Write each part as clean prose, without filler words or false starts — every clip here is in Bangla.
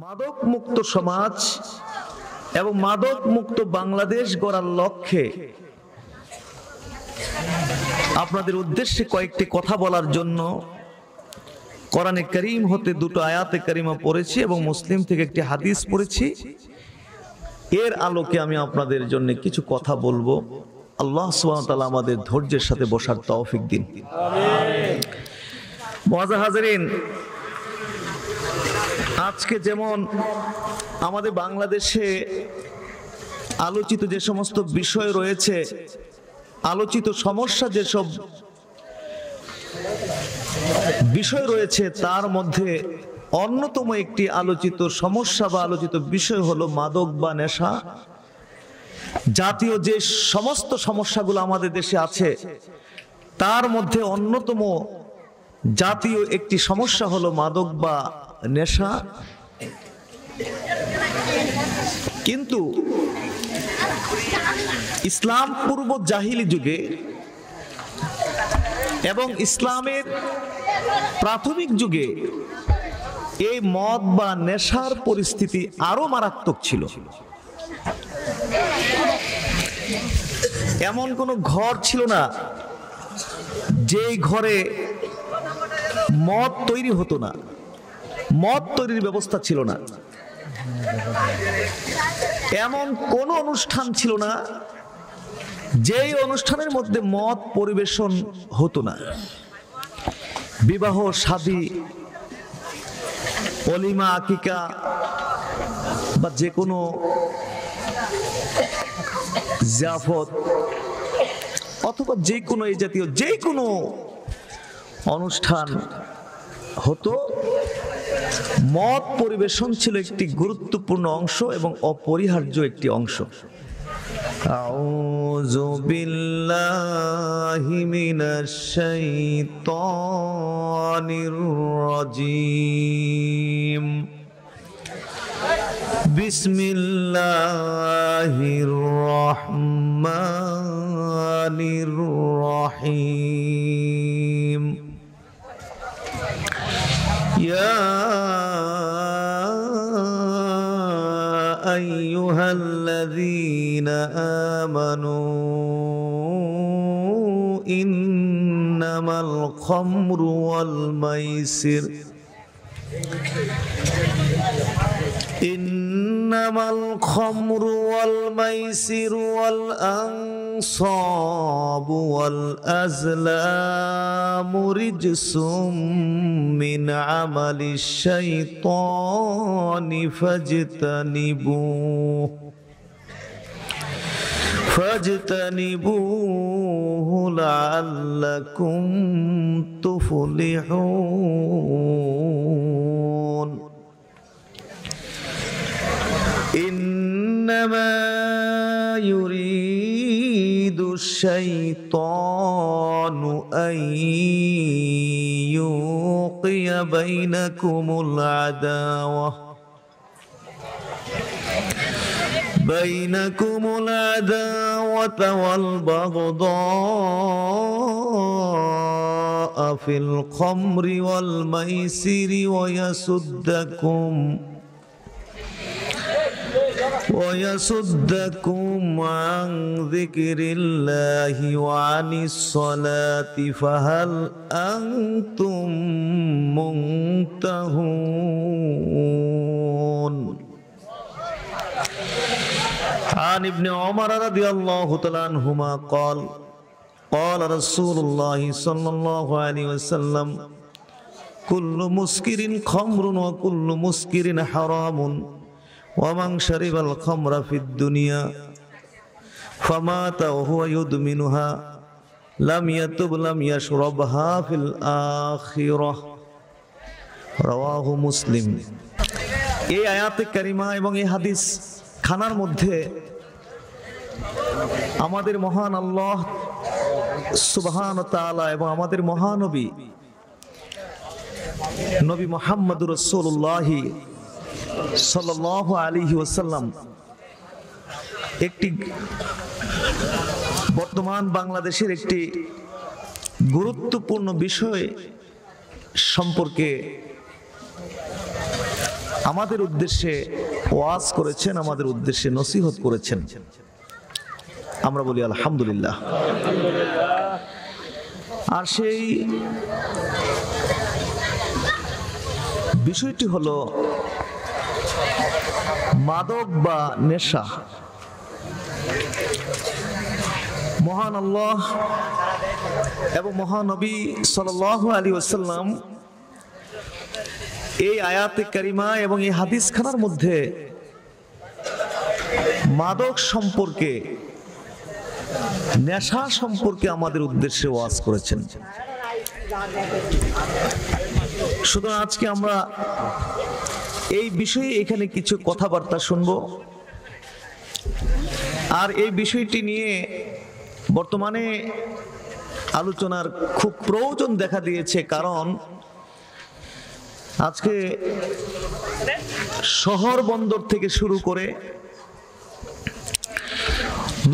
মাদক মুক্ত সমাজ এবং মাদক মুক্ত বাংলাদেশ গড়ার লক্ষ্যে আপনাদের উদ্দেশ্যে কয়েকটি কথা বলার জন্য কোরআনে কারীম হতে দুটো আয়াতে কারিমা পড়েছি এবং মুসলিম থেকে একটি হাদিস পড়েছি। এর আলোকে আমি আপনাদের জন্য কিছু কথা বলবো। আল্লাহ সুবহানাহু ওয়া তাআলা আমাদের ধৈর্যের সাথে বসার তৌফিক দিন। আমিন। মুআজ্জাজ হাজিরিন, আজকে যেমন আমাদের বাংলাদেশে আলোচিত যে সমস্ত বিষয় রয়েছে, আলোচিত সমস্যা যেসব বিষয় রয়েছে, তার মধ্যে অন্যতম একটি আলোচিত সমস্যা বা আলোচিত বিষয় হলো মাদক বা নেশা জাতীয় যে সমস্ত সমস্যাগুলো আমাদের দেশে আছে, তার মধ্যে অন্যতম জাতীয় একটি সমস্যা হলো মাদক বা নেশা। কিন্তু ইসলাম পূর্ব জাহিলি যুগে এবং ইসলামের প্রাথমিক যুগে এই মদ বা নেশার পরিস্থিতি আরো মারাত্মক ছিল। এমন কোনো ঘর ছিল না যেই ঘরে মদ তৈরি হতো না, মদ তৈরির ব্যবস্থা ছিল না। এমন কোন অনুষ্ঠান ছিল না যেই অনুষ্ঠানের মধ্যে মদ পরিবেশন হতো না। বিবাহ, শাদী, অলিমা, আকিকা বা যে কোনো জিয়াফত অথবা যে কোনো এই জাতীয় যে কোনো অনুষ্ঠান হতো, মদ পরিবেশন ছিল একটি গুরুত্বপূর্ণ অংশ এবং অপরিহার্য একটি অংশ। আউযু বিল্লাহি মিনাশ শাইতানির রাজীম। বিসমিল্লাহির রহমানির রহিম। ইয়া আইয়ুহাল্লাযীনা আমানু ইন্নামাল খামরু ওয়াল মাইসির ইন্নামাল খামরু ওয়াল মাইসিরু ওয়াল আনসাবু ওয়াল আজলামু রিজসুম মিন আমালিশ শাইতানি ফাজতানিবুহু লাআল্লাকুম তুফলিহুন। ইন্নামা ইউরিদু শাইতানু আন ইউকিয়া বাইনাকুমুল আদাওয়াতা ওয়াল বাগদাআ ফিল খামরি ওয়াল মাইসিরি ويصدكم عن ذكر الله وعن الصلاة فهل أنتم منتهون؟ عن ابن عمر رضي الله تعالى عنهما قال قال رسول الله صلى الله عليه وسلم كل مسكر خمر وكل مسكر حرام ومن شرب الخمر في الدنيا فمات وهو يدمنها لم يتب لم يشربها في الآخرة رواه مسلم। এই আয়াতে কারিমা এবং এই হাদিস খানার মধ্যে আমাদের মহান আল্লাহ সুবহানাহু ওয়া তাআলা এবং আমাদের মহানবী নবী মুহাম্মদুর রাসূলুল্লাহ সাল্লাল্লাহু আলাইহি ওয়াসাল্লাম একটি বর্তমান বাংলাদেশের একটি গুরুত্বপূর্ণ বিষয় সম্পর্কে আমাদের উদ্দেশ্যে ওয়াজ করেছেন, আমাদের উদ্দেশ্যে নসিহত করেছেন। আমরা বলি আলহামদুলিল্লাহ। আর সেই বিষয়টি হলো মাদক বা নেশা। মহান আল্লাহ এবং মহানবী সাল্লাল্লাহু আলাইহি ওয়াসাল্লাম এই আয়াতে কারিমা এবং এই হাদিস খানার মধ্যে মাদক সম্পর্কে, নেশা সম্পর্কে আমাদের উদ্দেশ্যে ওয়াজ করেছেন। সুতরাং আজকে আমরা এই বিষয়ে এখানে কিছু কথাবার্তা শুনব। আর এই বিষয়টি নিয়ে বর্তমানে আলোচনার খুব প্রয়োজন দেখা দিয়েছে, কারণ আজকে শহর বন্দর থেকে শুরু করে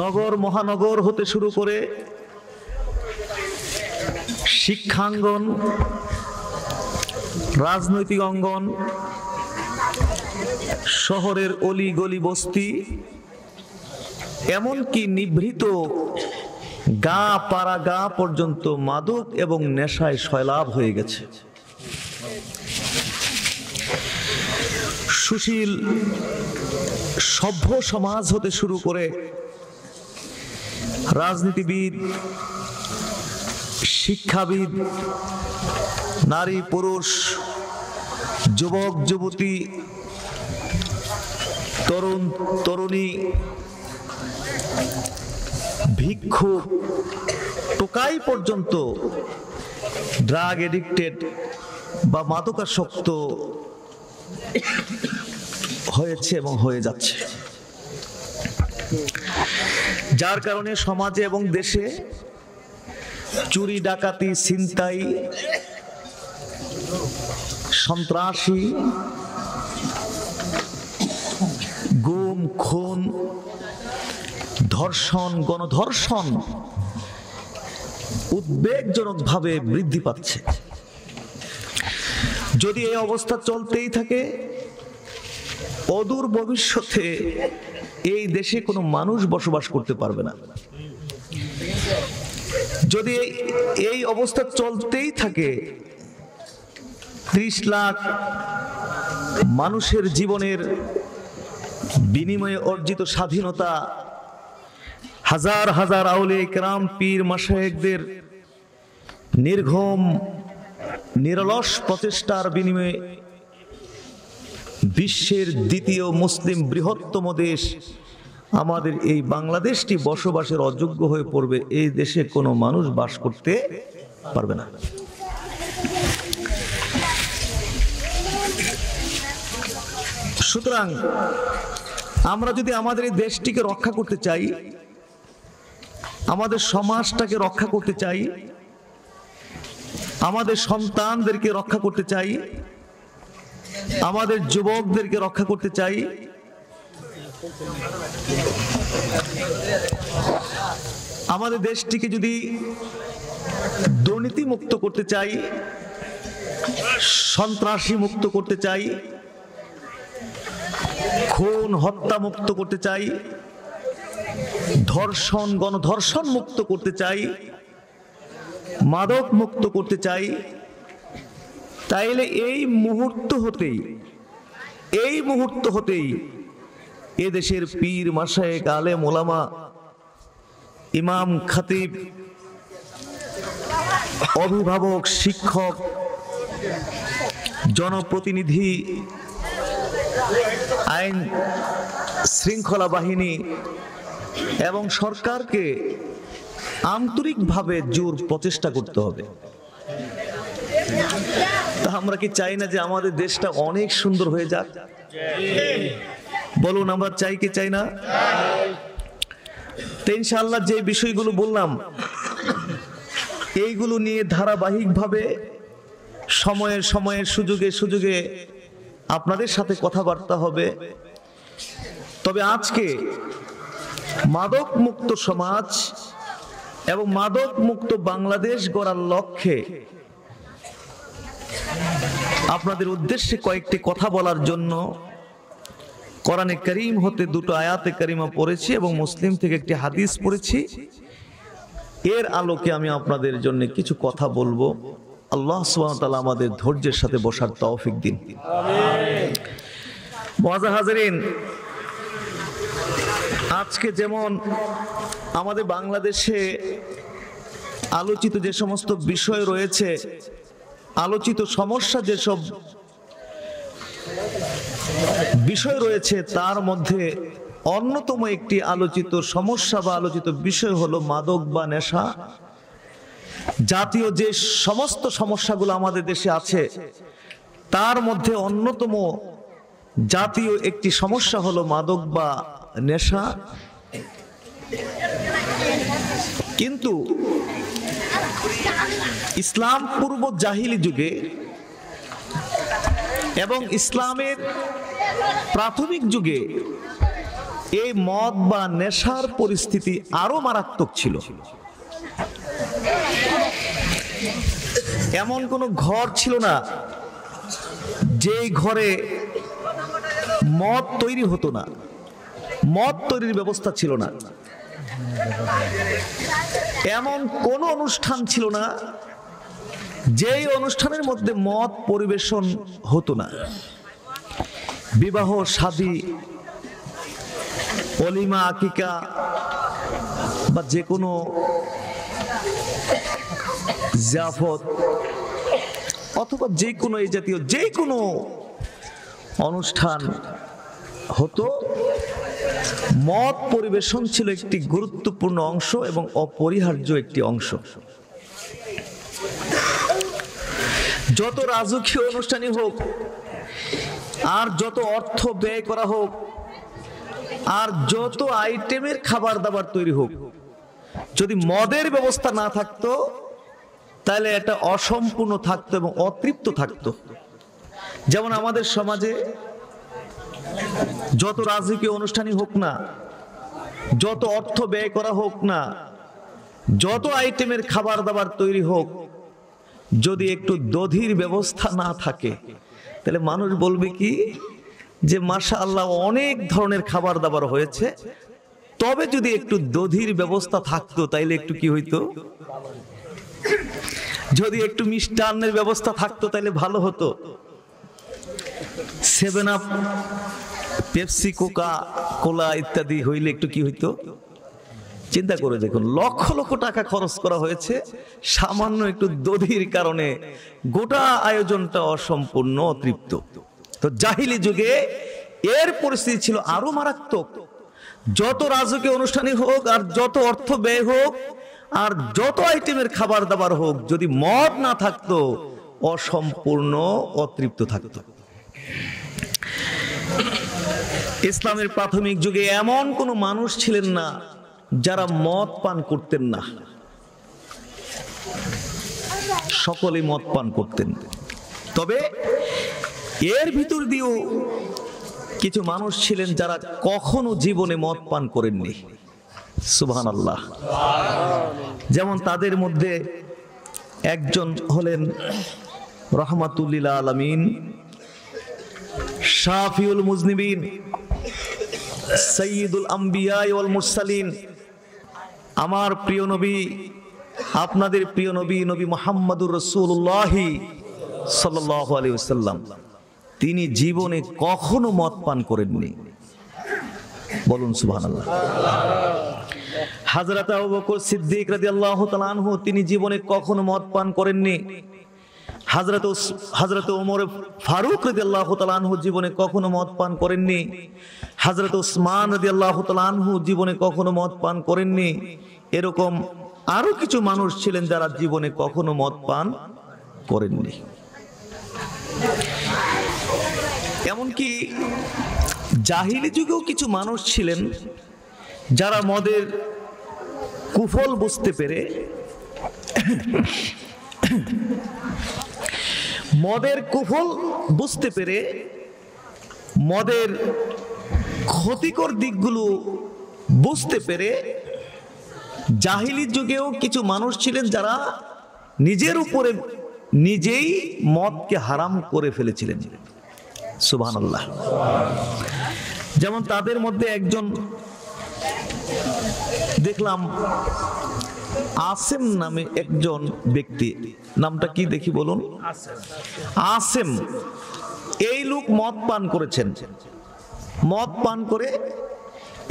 নগর মহানগর হতে শুরু করে শিক্ষাঙ্গন, রাজনৈতিক অঙ্গন, শহরের অলি গলি বস্তি, এমনকি নিভৃত গা পাড়া গা পর্যন্ত মাদক এবং নেশায় সয়লাভ হয়ে গেছে। সুশীল সভ্য সমাজ হতে শুরু করে রাজনীতিবিদ, শিক্ষাবিদ, নারী পুরুষ, যুবক যুবতী, তরুণ তরুণী, ভিক্ষুক, টোকাই পর্যন্ত ড্রাগ এডিক্টেড বা মাদকাসক্ত হয়েছে এবং হয়ে যাচ্ছে, যার কারণে সমাজে এবং দেশে চুরি ডাকাতি, ছিনতাই, সন্ত্রাসী, গুম খুন, ধর্ষণ, গণধর্ষণ উদ্বেগজনকভাবে বৃদ্ধি পাচ্ছে। যদি এই অবস্থা চলতেই থাকে, অদূর ভবিষ্যতে এই দেশে কোনো মানুষ বসবাস করতে পারবে না। যদি এই অবস্থা চলতেই থাকে, 30 লাখ মানুষের জীবনের বিনিময়ে অর্জিত স্বাধীনতা, হাজার হাজার আউলিয়া কেরাম, পীর মাশায়েখদের নির্ঘুম নিরলস প্রচেষ্টার বিনিময়ে বিশ্বের দ্বিতীয় মুসলিম বৃহত্তম দেশ আমাদের এই বাংলাদেশটি বসবাসের অযোগ্য হয়ে পড়বে, এই দেশে কোনো মানুষ বাস করতে পারবে না। সুতরাং আমরা যদি আমাদের এই দেশটিকে রক্ষা করতে চাই, আমাদের সমাজটাকে রক্ষা করতে চাই, আমাদের সন্তানদেরকে রক্ষা করতে চাই, আমাদের যুবকদেরকে রক্ষা করতে চাই, আমাদের দেশটিকে যদি দুর্নীতি মুক্ত করতে চাই, সন্ত্রাসী মুক্ত করতে চাই, খুন হত্যা মুক্ত করতে চাই, ধর্ষণ গণধর্ষণ মুক্ত করতে চাই, মাদক মুক্ত করতে চাই, তাইলে এই মুহূর্ত হতেই এদেশের পীর মাশায়েখ, আলেম ওলামা, ইমাম খতিব, অভিভাবক, শিক্ষক, জনপ্রতিনিধি, আইন শৃঙ্খলা বাহিনী এবং সরকারকে আন্তরিকভাবে জোর প্রচেষ্টা করতে হবে। তা আমরা কি চাই না যে আমাদের দেশটা অনেক সুন্দর হয়ে যাক? বলুন, আমরা চাই কি চাই না? ইনশাআল্লাহ যে বিষয়গুলো বললাম, এইগুলো নিয়ে ধারাবাহিকভাবে সময়ের সুযোগে সুযোগে আপনাদের সাথে কথাবার্তা হবে। তবে আজকে মাদক মুক্ত সমাজ এবং মাদক মুক্ত বাংলাদেশ গড়ার লক্ষ্যে আপনাদের উদ্দেশ্যে কয়েকটি কথা বলার জন্য কোরআনে কারীম হতে দুটো আয়াতে কারিমা পড়েছি এবং মুসলিম থেকে একটি হাদিস পড়েছি। এর আলোকে আমি আপনাদের জন্য কিছু কথা বলবো। আল্লাহ সুবহানাহু ওয়া তাআলা আমাদের ধৈর্যের সাথে বসার তৌফিক দিন। আমিন। মুআজ্জাজ হাজিরিন, আজকে যেমন আমাদের বাংলাদেশে আলোচিত যে সমস্ত বিষয় রয়েছে, আলোচিত সমস্যা যেসব বিষয় রয়েছে, তার মধ্যে অন্যতম একটি আলোচিত সমস্যা বা আলোচিত বিষয় হলো মাদক বা নেশা জাতীয় যে সমস্ত সমস্যাগুলো আমাদের দেশে আছে, তার মধ্যে অন্যতম জাতীয় একটি সমস্যা হলো মাদক বা নেশা। কিন্তু ইসলাম পূর্ব জাহিলি যুগে এবং ইসলামের প্রাথমিক যুগে এই মদ বা নেশার পরিস্থিতি আরো মারাত্মক ছিল। এমন কোন ঘর ছিল না যেই ঘরে মদ তৈরি হতো না, মদ তৈরির ব্যবস্থা ছিল না। এমন কোন অনুষ্ঠান ছিল না যেই অনুষ্ঠানের মধ্যে মদ পরিবেশন হতো না। বিবাহ, শাদী, অলিমা, আকিকা বা যে কোনো জিয়াফত অথবা যে কোনো এই জাতীয় যে কোনো অনুষ্ঠান হতো, মদ পরিবেশন ছিল একটি গুরুত্বপূর্ণ অংশ এবং অপরিহার্য একটি অংশ। যত রাজকীয় অনুষ্ঠানই হোক, আর যত অর্থ ব্যয় করা হোক, আর যত আইটেমের খাবার দাবার তৈরি হোক, যদি মদের ব্যবস্থা না থাকতো তাহলে এটা অসম্পূর্ণ থাকতো এবং অতৃপ্ত থাকতো। যেমন আমাদের সমাজে যত রাজকীয় অনুষ্ঠানই হোক না, যত অর্থ ব্যয় করা হোক না, যত আইটেমের খাবার দাবার তৈরি হোক, যদি একটু দধির ব্যবস্থা না থাকে তাহলে মানুষ বলবে কি যে মাশাআল্লাহ অনেক ধরনের খাবার দাবার হয়েছে, তবে যদি একটু দধির ব্যবস্থা থাকতো তাইলে একটু কি হইতো, যদি একটু মিষ্টান্নের ব্যবস্থা থাকতো তাইলে ভালো হতো। 7 আপ, পেপসি, কোকা কোলা ইত্যাদি হইলে একটু কি হইতো, চিন্তা করে দেখুন, লক্ষ লক্ষ টাকা খরচ করা হয়েছে সামান্য একটু দধির কারণে গোটা আয়োজনটা অসম্পূর্ণ, অতৃপ্ত। তো জাহিলি যুগে এর পরিস্থিতি ছিল আরো মারাত্মক। যত রাজকীয় অনুষ্ঠানই হোক, আর যত অর্থ ব্যয় হোক, আর যত আইটেমের খাবার দাবার হোক, যদি মদ না থাকতো অসম্পূর্ণ, অতৃপ্ত থাকতো। ইসলামের প্রাথমিক যুগে এমন কোন মানুষ ছিলেন না যারা মদ পান করতেন না, সকলে মদ পান করতেন। তবে এর ভিতর দিয়েও কিছু মানুষ ছিলেন যারা কখনো জীবনে মদ পান করেননি। সুবহানাল্লাহ। যেমন তাদের মধ্যে একজন হলেন রাহমাতুল লিল আলামিন, শাফিউল মুজনিবিন, সাইয়্যিদুল আম্বিয়া ওয়াল মুরসালিন, আমার প্রিয় নবী, আপনাদের প্রিয় নবী, নবী মুহাম্মদুর রাসূলুল্লাহ সাল্লাল্লাহু আলাইহি ওয়াসাল্লাম, তিনি জীবনে কখনো মদ পান করেননি। বলুন সুবহানাল্লাহ। হযরত আবু বকর সিদ্দিক রাদিয়াল্লাহু তাআলা আনহু, তিনি জীবনে কখনো মদ পান করেননি। হযরত ওমর ফারুক রাদিয়াল্লাহু তাআলা আনহু জীবনে কখনো মদ পান করেননি। হযরত উসমান রাদিয়াল্লাহু তাআলা আনহু জীবনে কখনো মদ পান করেননি। এরকম আরো কিছু মানুষ ছিলেন যারা জীবনে কখনো মদ পান করেননি। এমনকি জাহিলি যুগেও কিছু মানুষ ছিলেন যারা মদের কুফল বুঝতে পেরে, মদের কুফল বুঝতে পেরে, মদের ক্ষতিকর দিকগুলো বুঝতে পেরে, জাহিলি যুগেও কিছু মানুষ ছিলেন যারা নিজের উপরে নিজেই মদকে হারাম করে ফেলেছিলেন। সুবহানাল্লাহ। যেমন তাদের মধ্যে একজন দেখলাম, আসেম নামে একজন ব্যক্তি, নামটা কি দেখি বলুন? আসেম। এই লোক মদ পান করেছেন। মদ পান করে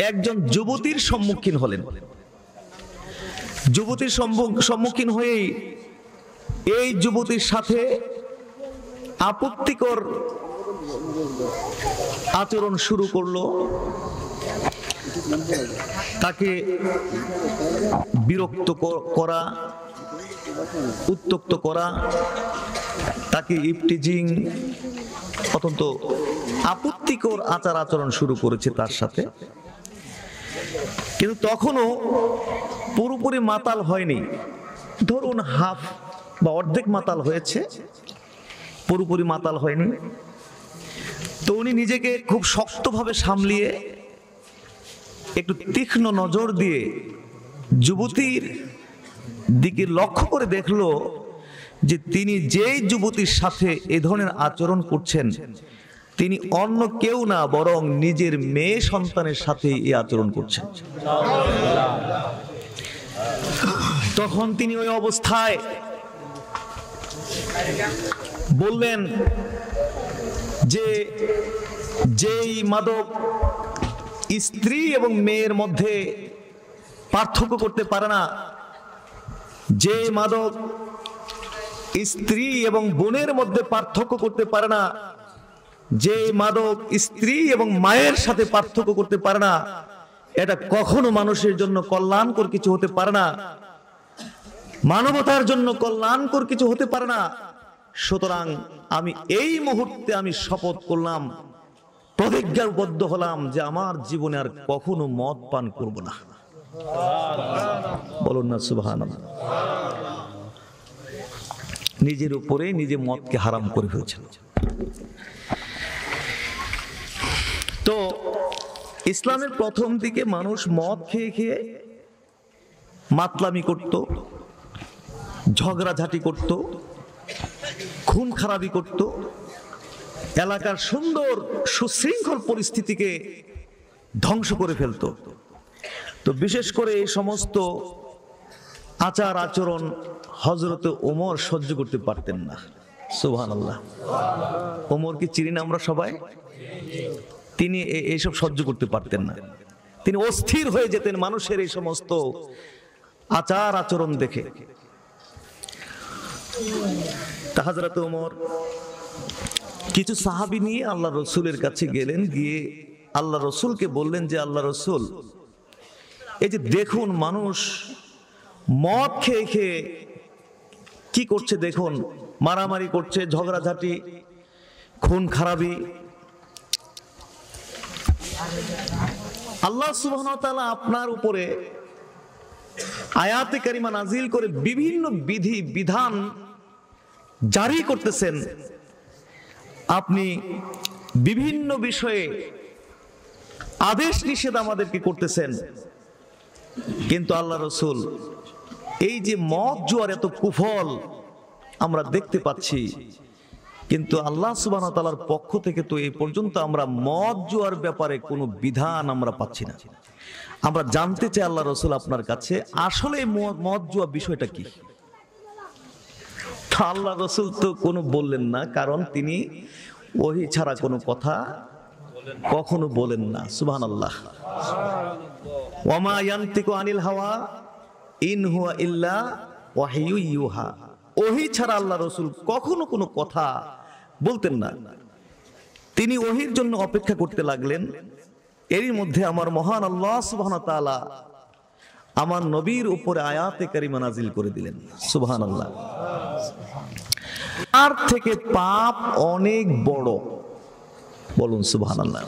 একজন যুবতীর সম্মুখীন হলেন। যুবতীর সম্মুখীন হয়েই এই যুবতীর সাথে আপত্তিকর আচরণ শুরু করলো, তাকে বিরক্ত করা, উত্ত্যক্ত করা, তাকে ইফটিজিং, অত্যন্ত আপত্তিকর আচার আচরণ শুরু করেছে তার সাথে। কিন্তু তখনও পুরোপুরি মাতাল হয়নি, ধরুন হাফ বা অর্ধেক মাতাল হয়েছে, পুরোপুরি মাতাল হয়নি। তো উনি নিজেকে খুব শক্তভাবে সামলিয়ে একটু তীক্ষ্ণ নজর দিয়ে যুবতীর দিকে লক্ষ্য করে দেখলো যে তিনি যেই যুবতীর সাথে এ ধরনের আচরণ করছেন তিনি অন্য কেউ না, বরং নিজের মেয়ে সন্তানের সাথে এই আচরণ করছেন। তখন তিনি ওই অবস্থায় বললেন যে যেই মাদক স্ত্রী এবং মেয়ের মধ্যে পার্থক্য করতে পারে না, যে মাদক স্ত্রী এবং বোনের মধ্যে পার্থক্য করতে পারে না, যে মাদক স্ত্রী এবং মায়ের সাথে পার্থক্য করতে পারে না, এটা কখনো মানুষের জন্য কল্যাণকর কিছু হতে পারে না, মানবতার জন্য কল্যাণকর কিছু হতে পারে না। সুতরাং আমি এই মুহূর্তে আমি শপথ করলাম, প্রতিজ্ঞাবদ্ধ হলাম যে আমার জীবনে আর কখনো মদ পান করব না। বলুন না সুবহানাল্লাহ। নিজের উপরে নিজে মদকে হারাম করে ফেলছেন। তো ইসলামের প্রথম দিকে মানুষ মদ খেয়ে খেয়ে মাতলামি করত, ঝগড়াঝাটি করত, খুন খারাপি করত, এলাকার সুন্দর সুশৃঙ্খল পরিস্থিতিকে ধ্বংস করে ফেলত। তো বিশেষ করে এই সমস্ত আচার আচরণ হযরতে ওমর সহ্য করতে পারতেন না। সুবহানাল্লাহ। ওমরকে চিনি না আমরা সবাই? তিনি এইসব সহ্য করতে পারতেন না। তিনি অস্থির হয়ে যেতেন মানুষের এই সমস্ত আচার আচরণ দেখে। তা হযরতে ওমর কিছু সাহাবী নিয়ে আল্লাহ রসুলের কাছে গেলেন, গিয়ে আল্লাহ রসুলকে বললেন যে আল্লাহ রসুল, এই যে দেখুন মানুষ মদ খেয়ে খেয়ে কি করছে, দেখুন মারামারি করছে, ঝগড়াঝাটি, খুন খারাপি। আল্লাহ সুবহানাহু ওয়া তাআলা আপনার উপরে আয়াতে কারিমা নাজিল করে বিভিন্ন বিধি বিধান জারি করতেছেন, আপনি বিভিন্ন বিষয়ে আদেশ নিষেধ আমাদেরকে করতেছেন, কিন্তু আল্লাহ রসুল এই যে মদ জুয়ার এত কুফল আমরা দেখতে পাচ্ছি, কিন্তু আল্লাহ সুবহানাহু ওয়া তাআলার পক্ষ থেকে তো এই পর্যন্ত আমরা মদ জুয়ার ব্যাপারে কোনো বিধান আমরা পাচ্ছি না। আমরা জানতে চাই আল্লাহ রসুল আপনার কাছে আসলে মদ জুয়া বিষয়টা কি। আল্লাহ রসুল তো কোনো বললেন না, কারণ তিনি ওহী ছাড়া কোনো কথা কখনো বলেন না। সুবহানাল্লাহ। ওয়া মা ইয়ানতিকু আনিল হাওয়া ইন হুয়া ইল্লা ওয়াহয়ু ইউহা। ওহী ছাড়া আল্লাহ রসুল কখনো কোনো কথা বলতেন না। তিনি ওহীর জন্য অপেক্ষা করতে লাগলেন। এরই মধ্যে আমার মহান আল্লাহ সুবহানাহু ওয়া তাআলা আমার নবীর উপরে আয়াতে কারিমা নাজিল করে দিলেন। সুবহানাল্লাহ। তার থেকে পাপ অনেক বড়, বলুন সুবহানাল্লাহ।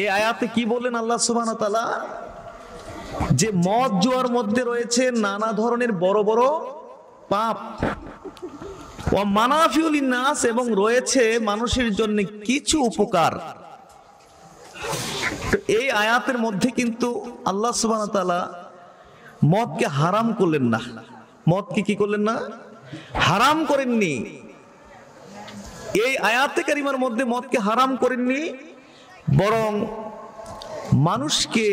এই আয়াতে কি বললেন আল্লাহ সুবহানাহু ওয়া তাআলা? যে মদ জুয়ার মধ্যে রয়েছে নানা ধরনের বড় বড় পাপ, ওয়া মানাফিউ লিন-নাস, এবং রয়েছে মানুষের জন্য কিছু উপকার। এই আয়াতের মধ্যে কিন্তু আল্লাহ সুবহানাহু ওয়া তাআলা মদকে হারাম করলেন না, মদকে কি করলেন না? হারাম করেননি। এই আয়াতে কারিমার মধ্যে মদকে হারাম করেননি, বরং মানুষকে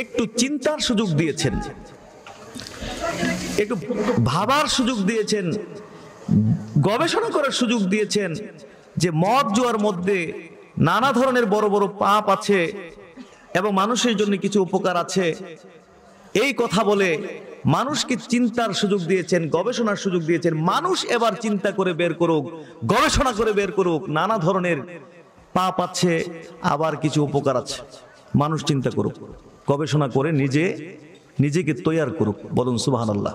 একটু চিন্তার সুযোগ দিয়েছেন, একটু ভাবার সুযোগ দিয়েছেন, গবেষণা করার সুযোগ দিয়েছেন যে মদ জুয়ার মধ্যে নানা ধরনের বড় বড় পাপ আছে এবং মানুষের জন্য কিছু উপকার আছে। এই কথা বলে মানুষকে চিন্তার সুযোগ দিয়েছেন, গবেষণার সুযোগ দিয়েছেন। মানুষ এবার চিন্তা করে বের করুক, গবেষণা করে বের করুক, নানা ধরনের পাপ আছে, আবার কিছু উপকার আছে। মানুষ চিন্তা করুক, গবেষণা করে নিজেকে তৈয়ার করুক। বলুন সুবহানাল্লাহ।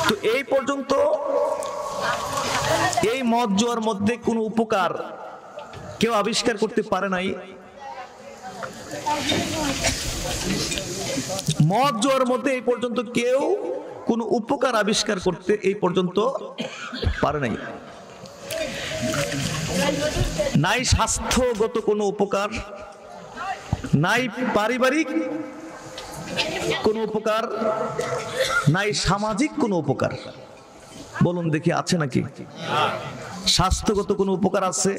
তো এই পর্যন্ত এই মদ জুয়ার মধ্যে কোনো উপকার কেউ আবিষ্কার করতে পারে নাই। মদ জুয়ার মধ্যে এই পর্যন্ত কেউ কোনো উপকার আবিষ্কার করতে এই পর্যন্ত পারে নাই। নাই স্বাস্থ্যগত কোনো উপকার, নাই পারিবারিক কোনো উপকার, নাই সামাজিক কোনো উপকার। বলুন দেখি আছে নাকি? স্বাস্থ্যগত কোনো উপকার আছে?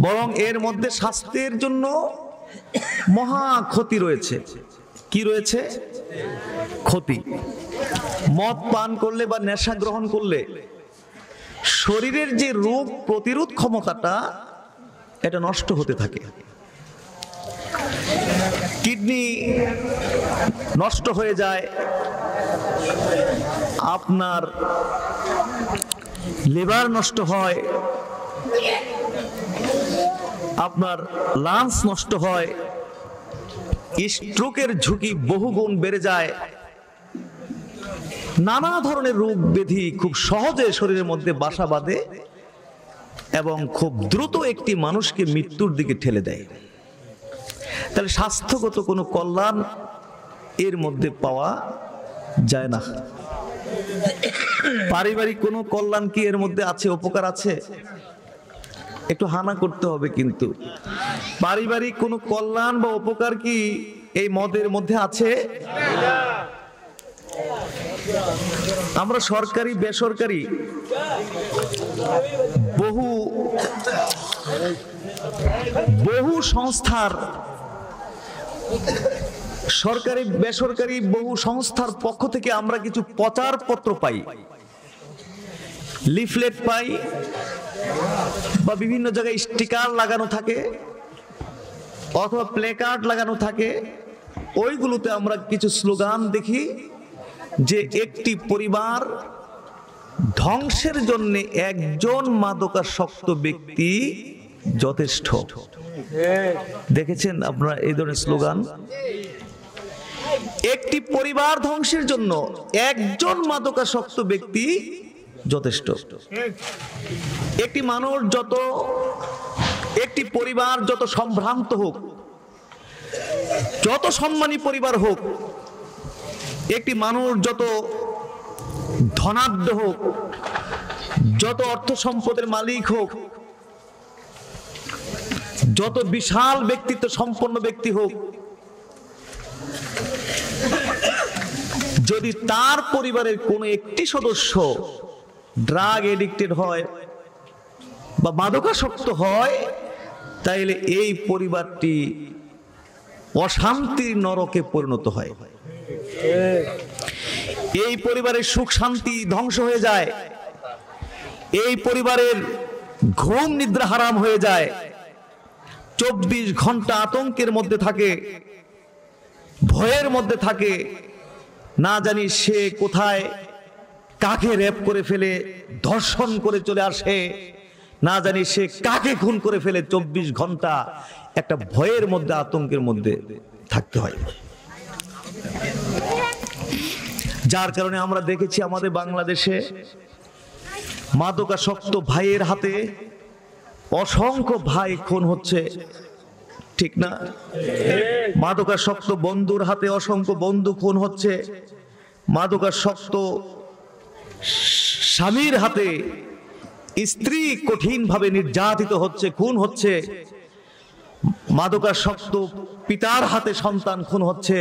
বরং এর মধ্যে স্বাস্থ্যের জন্য মহা ক্ষতি রয়েছে। কি রয়েছে? ক্ষতি। মদ পান করলে বা নেশা গ্রহণ করলে শরীরের যে রোগ প্রতিরোধ ক্ষমতাটা এটা নষ্ট হতে থাকে। কিডনি নষ্ট হয়ে যায়, আপনার লিভার নষ্ট হয়, আপনার লাংস নষ্ট হয়, স্ট্রোকের ঝুঁকি বহুগুণ বেড়ে যায়, নানা ধরনের রোগ ব্যাধি খুব সহজে শরীরের মধ্যে বাসা বাঁধে এবং খুব দ্রুত একটি মানুষকে মৃত্যুর দিকে ঠেলে দেয়। তাহলে স্বাস্থ্যগত কোনো কল্যাণ এর মধ্যে পাওয়া যায় না। পারিবারিক কোনো কল্যাণ কি এর মধ্যে আছে? উপকার আছে? একটু হানা করতে হবে কিন্তু। পারিবারিক কোনো কল্যাণ বা উপকার কি এই মদের মধ্যে আছে? আমরা সরকারি বেসরকারি বহু সংস্থার, সরকারি বেসরকারি বহু সংস্থার পক্ষ থেকে আমরা কিছু প্রচারপত্র পাই, লিফলেট পাই, বা বিভিন্ন জায়গায় স্টিকার লাগানো থাকে অথবা প্লেকার্ড লাগানো থাকে। ওইগুলোতে আমরা কিছু স্লোগান দেখি যে একটি পরিবার ধ্বংসের জন্য একজন মাদকাসক্ত ব্যক্তি যথেষ্ট। দেখেছেন আপনারা এই ধরনের স্লোগান? একটি পরিবার ধ্বংসের জন্য একজন মাদকাসক্ত ব্যক্তি যথেষ্ট। একটি মানুষ একটি পরিবার যত সম্ভ্রান্ত হোক, যত সম্মানী পরিবার হোক, একটি মানুষ যত ধনাঢ্য হোক, যত অর্থ সম্পদের মালিক হোক, যত বিশাল ব্যক্তিত্ব সম্পন্ন ব্যক্তি হোক, যদি তার পরিবারের কোনো একটি সদস্য ড্রাগ এডিক্টেড হয় বা মাদকাসক্ত হয়, তাইলে এই পরিবারটি অশান্তির নরকে পরিণত হয়। এই পরিবারের সুখ শান্তি ধ্বংস হয়ে যায়, এই পরিবারের ঘুম নিদ্রা হারাম হয়ে যায়, 24 ঘন্টা আতঙ্কের মধ্যে থাকে, ভয়ের মধ্যে থাকে। না জানি সে কোথায় কাকে রেপ করে ফেলে, ধর্ষণ করে চলে আসে, না জানি সে কাকে খুন করে ফেলে। 24 ঘন্টা একটা ভয়ের মধ্যে, আতঙ্কের মধ্যে থাকতে হয়। যার কারণে আমরা দেখেছি আমাদের বাংলাদেশে মাদকাসক্ত ভাইয়ের হাতে অসংখ্য ভাই খুন হচ্ছে, ঠিক না? মাদকাসক্ত বন্ধুর হাতে অসংখ্য বন্ধু খুন হচ্ছে, মাদকাসক্ত স্বামীর হাতে স্ত্রী কঠিনভাবে নির্যাতিত হচ্ছে, খুন হচ্ছে, মাদকাসক্ত পিতার হাতে সন্তান খুন হচ্ছে,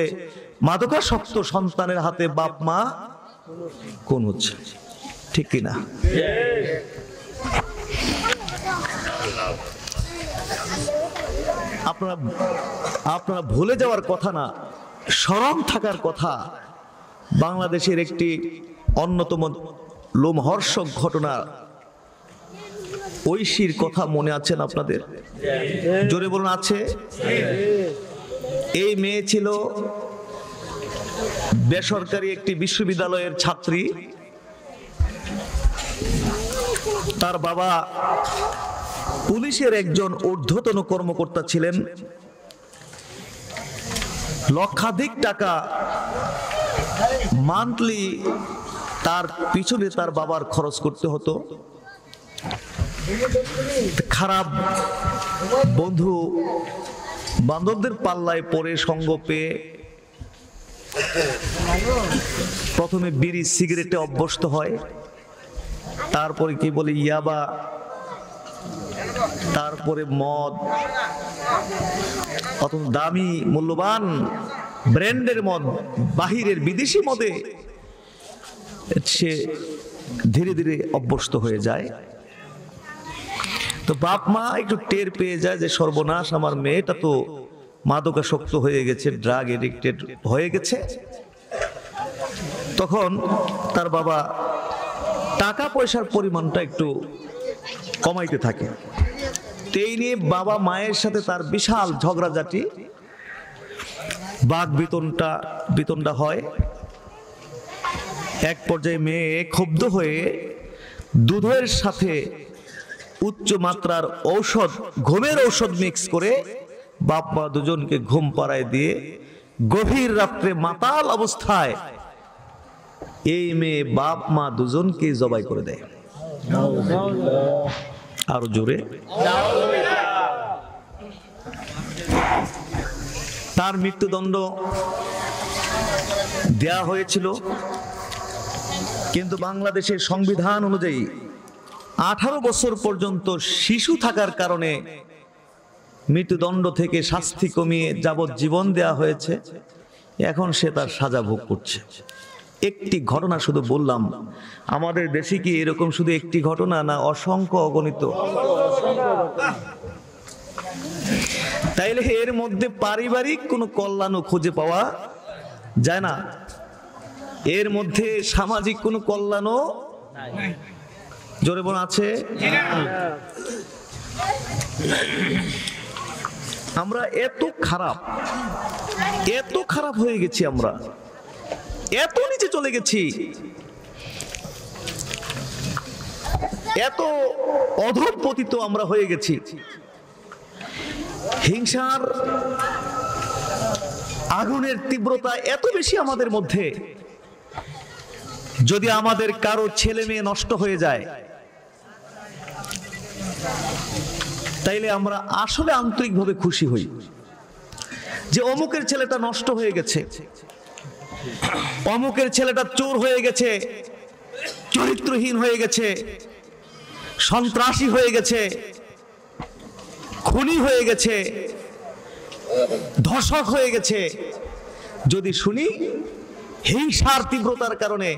মাদকাসক্ত সন্তানের হাতে বাপ মা কোন হচ্ছে, ঠিক কিনা? আপনারা ভুলে যাওয়ার কথা না, স্মরণ থাকার কথা। বাংলাদেশের একটি অন্যতম লোমহর্ষক ঘটনা, ঐশীর কথা মনে আছেন আপনাদের? জোরে বলুন, আছে? এই মেয়ে ছিল বেসরকারি একটি বিশ্ববিদ্যালয়ের ছাত্রী। তার বাবা পুলিশের একজন ঊর্ধ্বতন কর্মকর্তা ছিলেন। লক্ষাধিক টাকা মান্থলি তার পিছনে তার বাবার খরচ করতে হতো। খারাপ বন্ধু বান্ধবদের পাল্লায় পড়ে সঙ্গ পেয়ে প্রথমে বিড়ি সিগারেটে অভ্যস্ত হয়, তারপরে কি বলে ইয়াবা, তারপরে মদ, অত দামি মূল্যবান ব্র্যান্ডের মদ, বাহিরের বিদেশি মদে সে ধীরে ধীরে অভ্যস্ত হয়ে যায়। তো বাপ মা একটু টের পেয়ে যায় যে সর্বনাশ, আমার মেয়েটা তো মাদকাসক্ত হয়ে গেছে, ড্রাগ এডিক্টেড হয়ে গেছে। তখন তার বাবা টাকা পয়সার পরিমাণটা একটু কমাইতে থাকে। এই নিয়ে বাবা মায়ের সাথে তার বিশাল ঝগড়াঝাটি, বাক বিতণ্ডা হয়। এক পর্যায়ে মেয়ে ক্ষুব্ধ হয়ে দুধের সাথে উচ্চ মাত্রার ঔষধ, ঘুমের ঔষধ মিক্স করে বাপ মা দুজনকে ঘুম পাড়ায় দিয়ে গভীর রাত্রে মাতাল অবস্থায় এই মেয়ে বাপ মা দুজনকে জবাই করে দেয়। আরো জোরে। তার মৃত্যুদণ্ড দেয়া হয়েছিল, কিন্তু বাংলাদেশের সংবিধান অনুযায়ী 18 বছর পর্যন্ত শিশু থাকার কারণে মৃত্যুদণ্ড থেকে শাস্তি কমিয়ে যাবজ্জীবন দেয়া হয়েছে। এখন সে তার সাজা ভোগ করছে। একটি ঘটনা শুধু বললাম, আমাদের দেশে কি এরকম শুধু একটি ঘটনা না অসংখ্য অগণিত? তাইলে এর মধ্যে পারিবারিক কোনো কল্যাণও খুঁজে পাওয়া যায় না, এর মধ্যে সামাজিক কোনো কল্যাণও জোরে বলা আছে? আমরা এত খারাপ হয়ে গেছি, আমরা এত নিচে চলে গেছি, এত অধঃপতিত আমরা হয়ে গেছি। হিংসার আগুনের তীব্রতা এত বেশি আমাদের মধ্যে, যদি আমাদের কারো ছেলে মেয়ে নষ্ট হয়ে যায় তাইলে আমরা আসলে আন্তরিকভাবে খুশি হই যে অমুকের ছেলেটা নষ্ট হয়ে গেছে, অমুকের ছেলেটা চোর হয়ে গেছে, চরিত্রহীন হয়ে গেছে, সন্ত্রাসী হয়ে গেছে, খুনি হয়ে গেছে, ধর্ষক হয়ে গেছে। যদি শুনি হিংসার তীব্রতার কারণে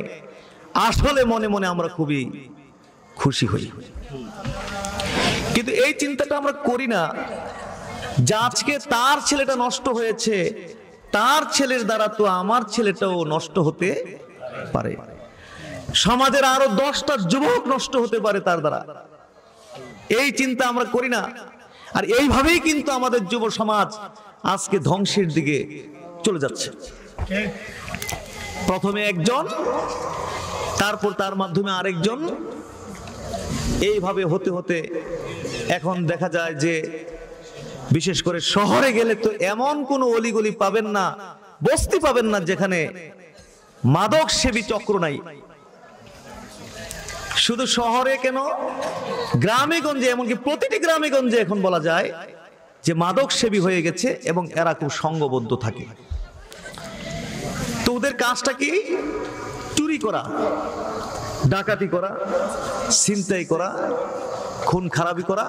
আসলে মনে মনে আমরা খুবই খুশি হই। কিন্তু এই চিন্তাটা আমরা করি না যে আজকে তার ছেলেটা নষ্ট হয়েছে, তার ছেলের দ্বারা তো আমার ছেলেটাও নষ্ট হতে পারে, সমাজের আরো 10টা যুবক নষ্ট হতে পারে তার দ্বারা। এই চিন্তা আমরা করি না। আর এইভাবেই কিন্তু আমাদের যুব সমাজ আজকে ধ্বংসের দিকে চলে যাচ্ছে। প্রথমে একজন, তারপর তার মাধ্যমে আরেকজন, এইভাবে হতে হতে এখন দেখা যায় যে বিশেষ করে শহরে গেলে তো এমন কোনো অলিগলি পাবেন না, বস্তি পাবেন না যেখানে মাদক সেবী চক্র নাই। শুধু শহরে কেন, গ্রামে গঞ্জে, এমনকি প্রতিটি গ্রামে গঞ্জে এখন বলা যায় যে মাদক সেবী হয়ে গেছে এবং এরা খুব সংঘবদ্ধ থাকে। তো ওদের কাজটা কি? চুরি করা, ডাকাতি করা, ছিনতাই করা, খুন খারাপি করা,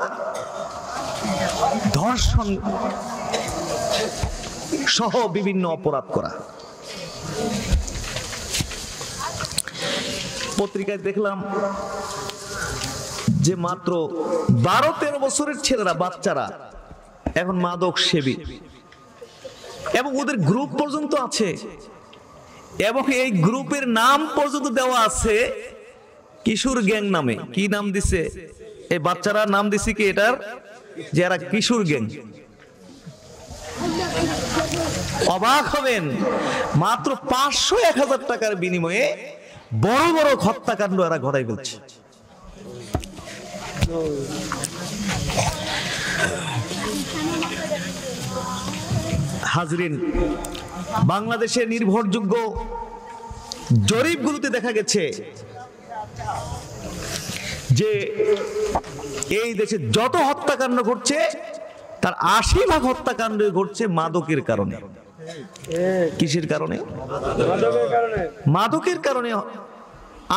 ধর্ষণ সহ বিভিন্ন অপরাধ করা। পত্রিকায় দেখলাম যে মাত্র 12-13 বছরের ছেলেরা, বাচ্চারা এখন মাদক সেবী, এবং ওদের গ্রুপ পর্যন্ত আছে, এবং এই গ্রুপের নাম পর্যন্ত দেওয়া আছে কিশোর গ্যাং নামে। কি নাম দিছে এই বাচ্চারা? নাম দিছে কি এটার, যে এরা কিশোর গ্যাং। অবাক হবেন, মাত্র 500-1000 টাকার বিনিময়ে বড় বড় হত্যাকাণ্ড এরা ঘটাই ফেলছে। হাজরিন, বাংলাদেশের নির্ভরযোগ্য জরিপগুলোতে দেখা গেছে যে এই দেশে যত হত্যাকাণ্ড ঘটছে তার 80% হত্যাকাণ্ড ঘটছে মাদকের কারণে। কিসের কারণে? মাদকের কারণে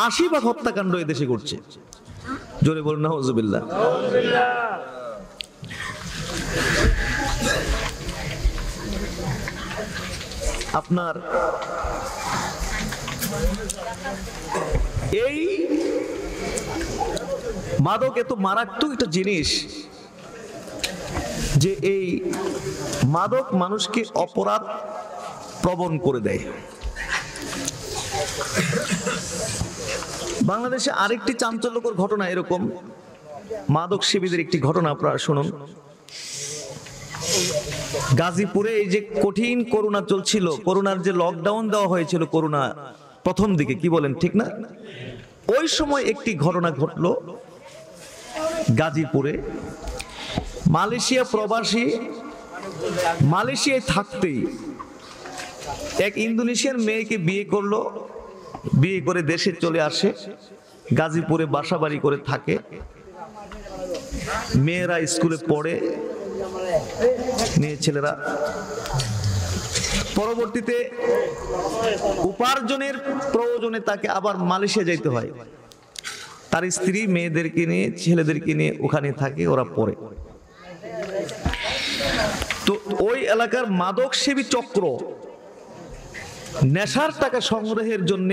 80% হত্যাকাণ্ড এই দেশে ঘটছে। জোরে বলুন নাউজুবিল্লাহ। আপনার এই মাদক এত মারাত্মক একটা জিনিস যে এই মাদক মানুষকে অপরাধ প্রবণ করে দেয়। বাংলাদেশে আরেকটি চাঞ্চল্যকর ঘটনা এরকম, মাদক সেবীদের একটি ঘটনা আপনারা শুনুন। গাজীপুরে এই যে কঠিন করোনা চলছিল, করোনার যে লকডাউন দেওয়া হয়েছিল করোনা প্রথম দিকে, কি বলেন ঠিক না? ওই সময় একটি ঘটনা ঘটলো গাজীপুরে। মালয়েশিয়া প্রবাসী, মালয়েশিয়ায় থাকতেই এক ইন্দোনেশিয়ান মেয়েকে বিয়ে করলো, বিয়ে করে দেশে চলে আসে, গাজীপুরে বাসা বাড়ি করে থাকে। মেয়েরা স্কুলে পড়ে, মেয়ে ছেলেরা। পরবর্তীতে উপার্জনের প্রয়োজনে তাকে আবার মালয়েশিয়া যাইতে হয়। তার স্ত্রী মেয়েদেরকে নিয়ে, ছেলেদেরকে নিয়ে ওখানে থাকে, ওরা পড়ে। তো ওই এলাকার মাদক সেবী চক্র নেশার টাকা সংগ্রহের জন্য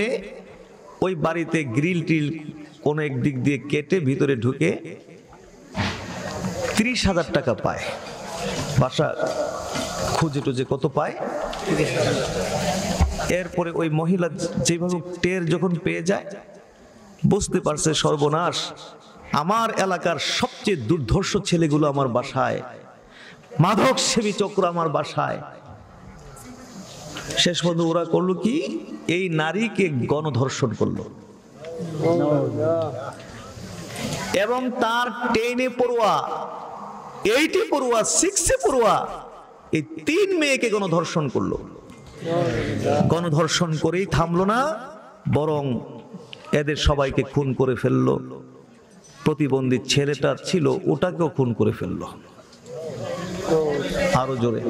ওই বাড়িতে গ্রিল টিল কোন এক দিক দিয়ে কেটে ভিতরে ঢুকে 30,000 টাকা পায়। বাসা খুঁজে টুজে কত পায়? এরপরে ওই মহিলা যেভাবে টের যখন পেয়ে যায়, বুঝতে পারছে সর্বনাশ, আমার এলাকার সবচেয়ে দুর্ধর্ষ ছেলেগুলো আমার বাসায়, মাদক সেবী চক্র আমার বাসায়। শেষ পর্যন্ত ওরা করলো কি, এই নারীকে গণধর্ষণ করলো এবং তার 10-এ পড়ুয়া, 8-এ পড়ুয়া, 6-এ পড়ুয়া এই 3 মেয়েকে গণধর্ষণ করলো। গণধর্ষণ করেই থামলো না, বরং এদের সবাইকে খুন করে ফেললো। প্রতিবন্ধী ছেলেটা ছিল ওটাকেও খুন করে ফেললো। আরো জোরে।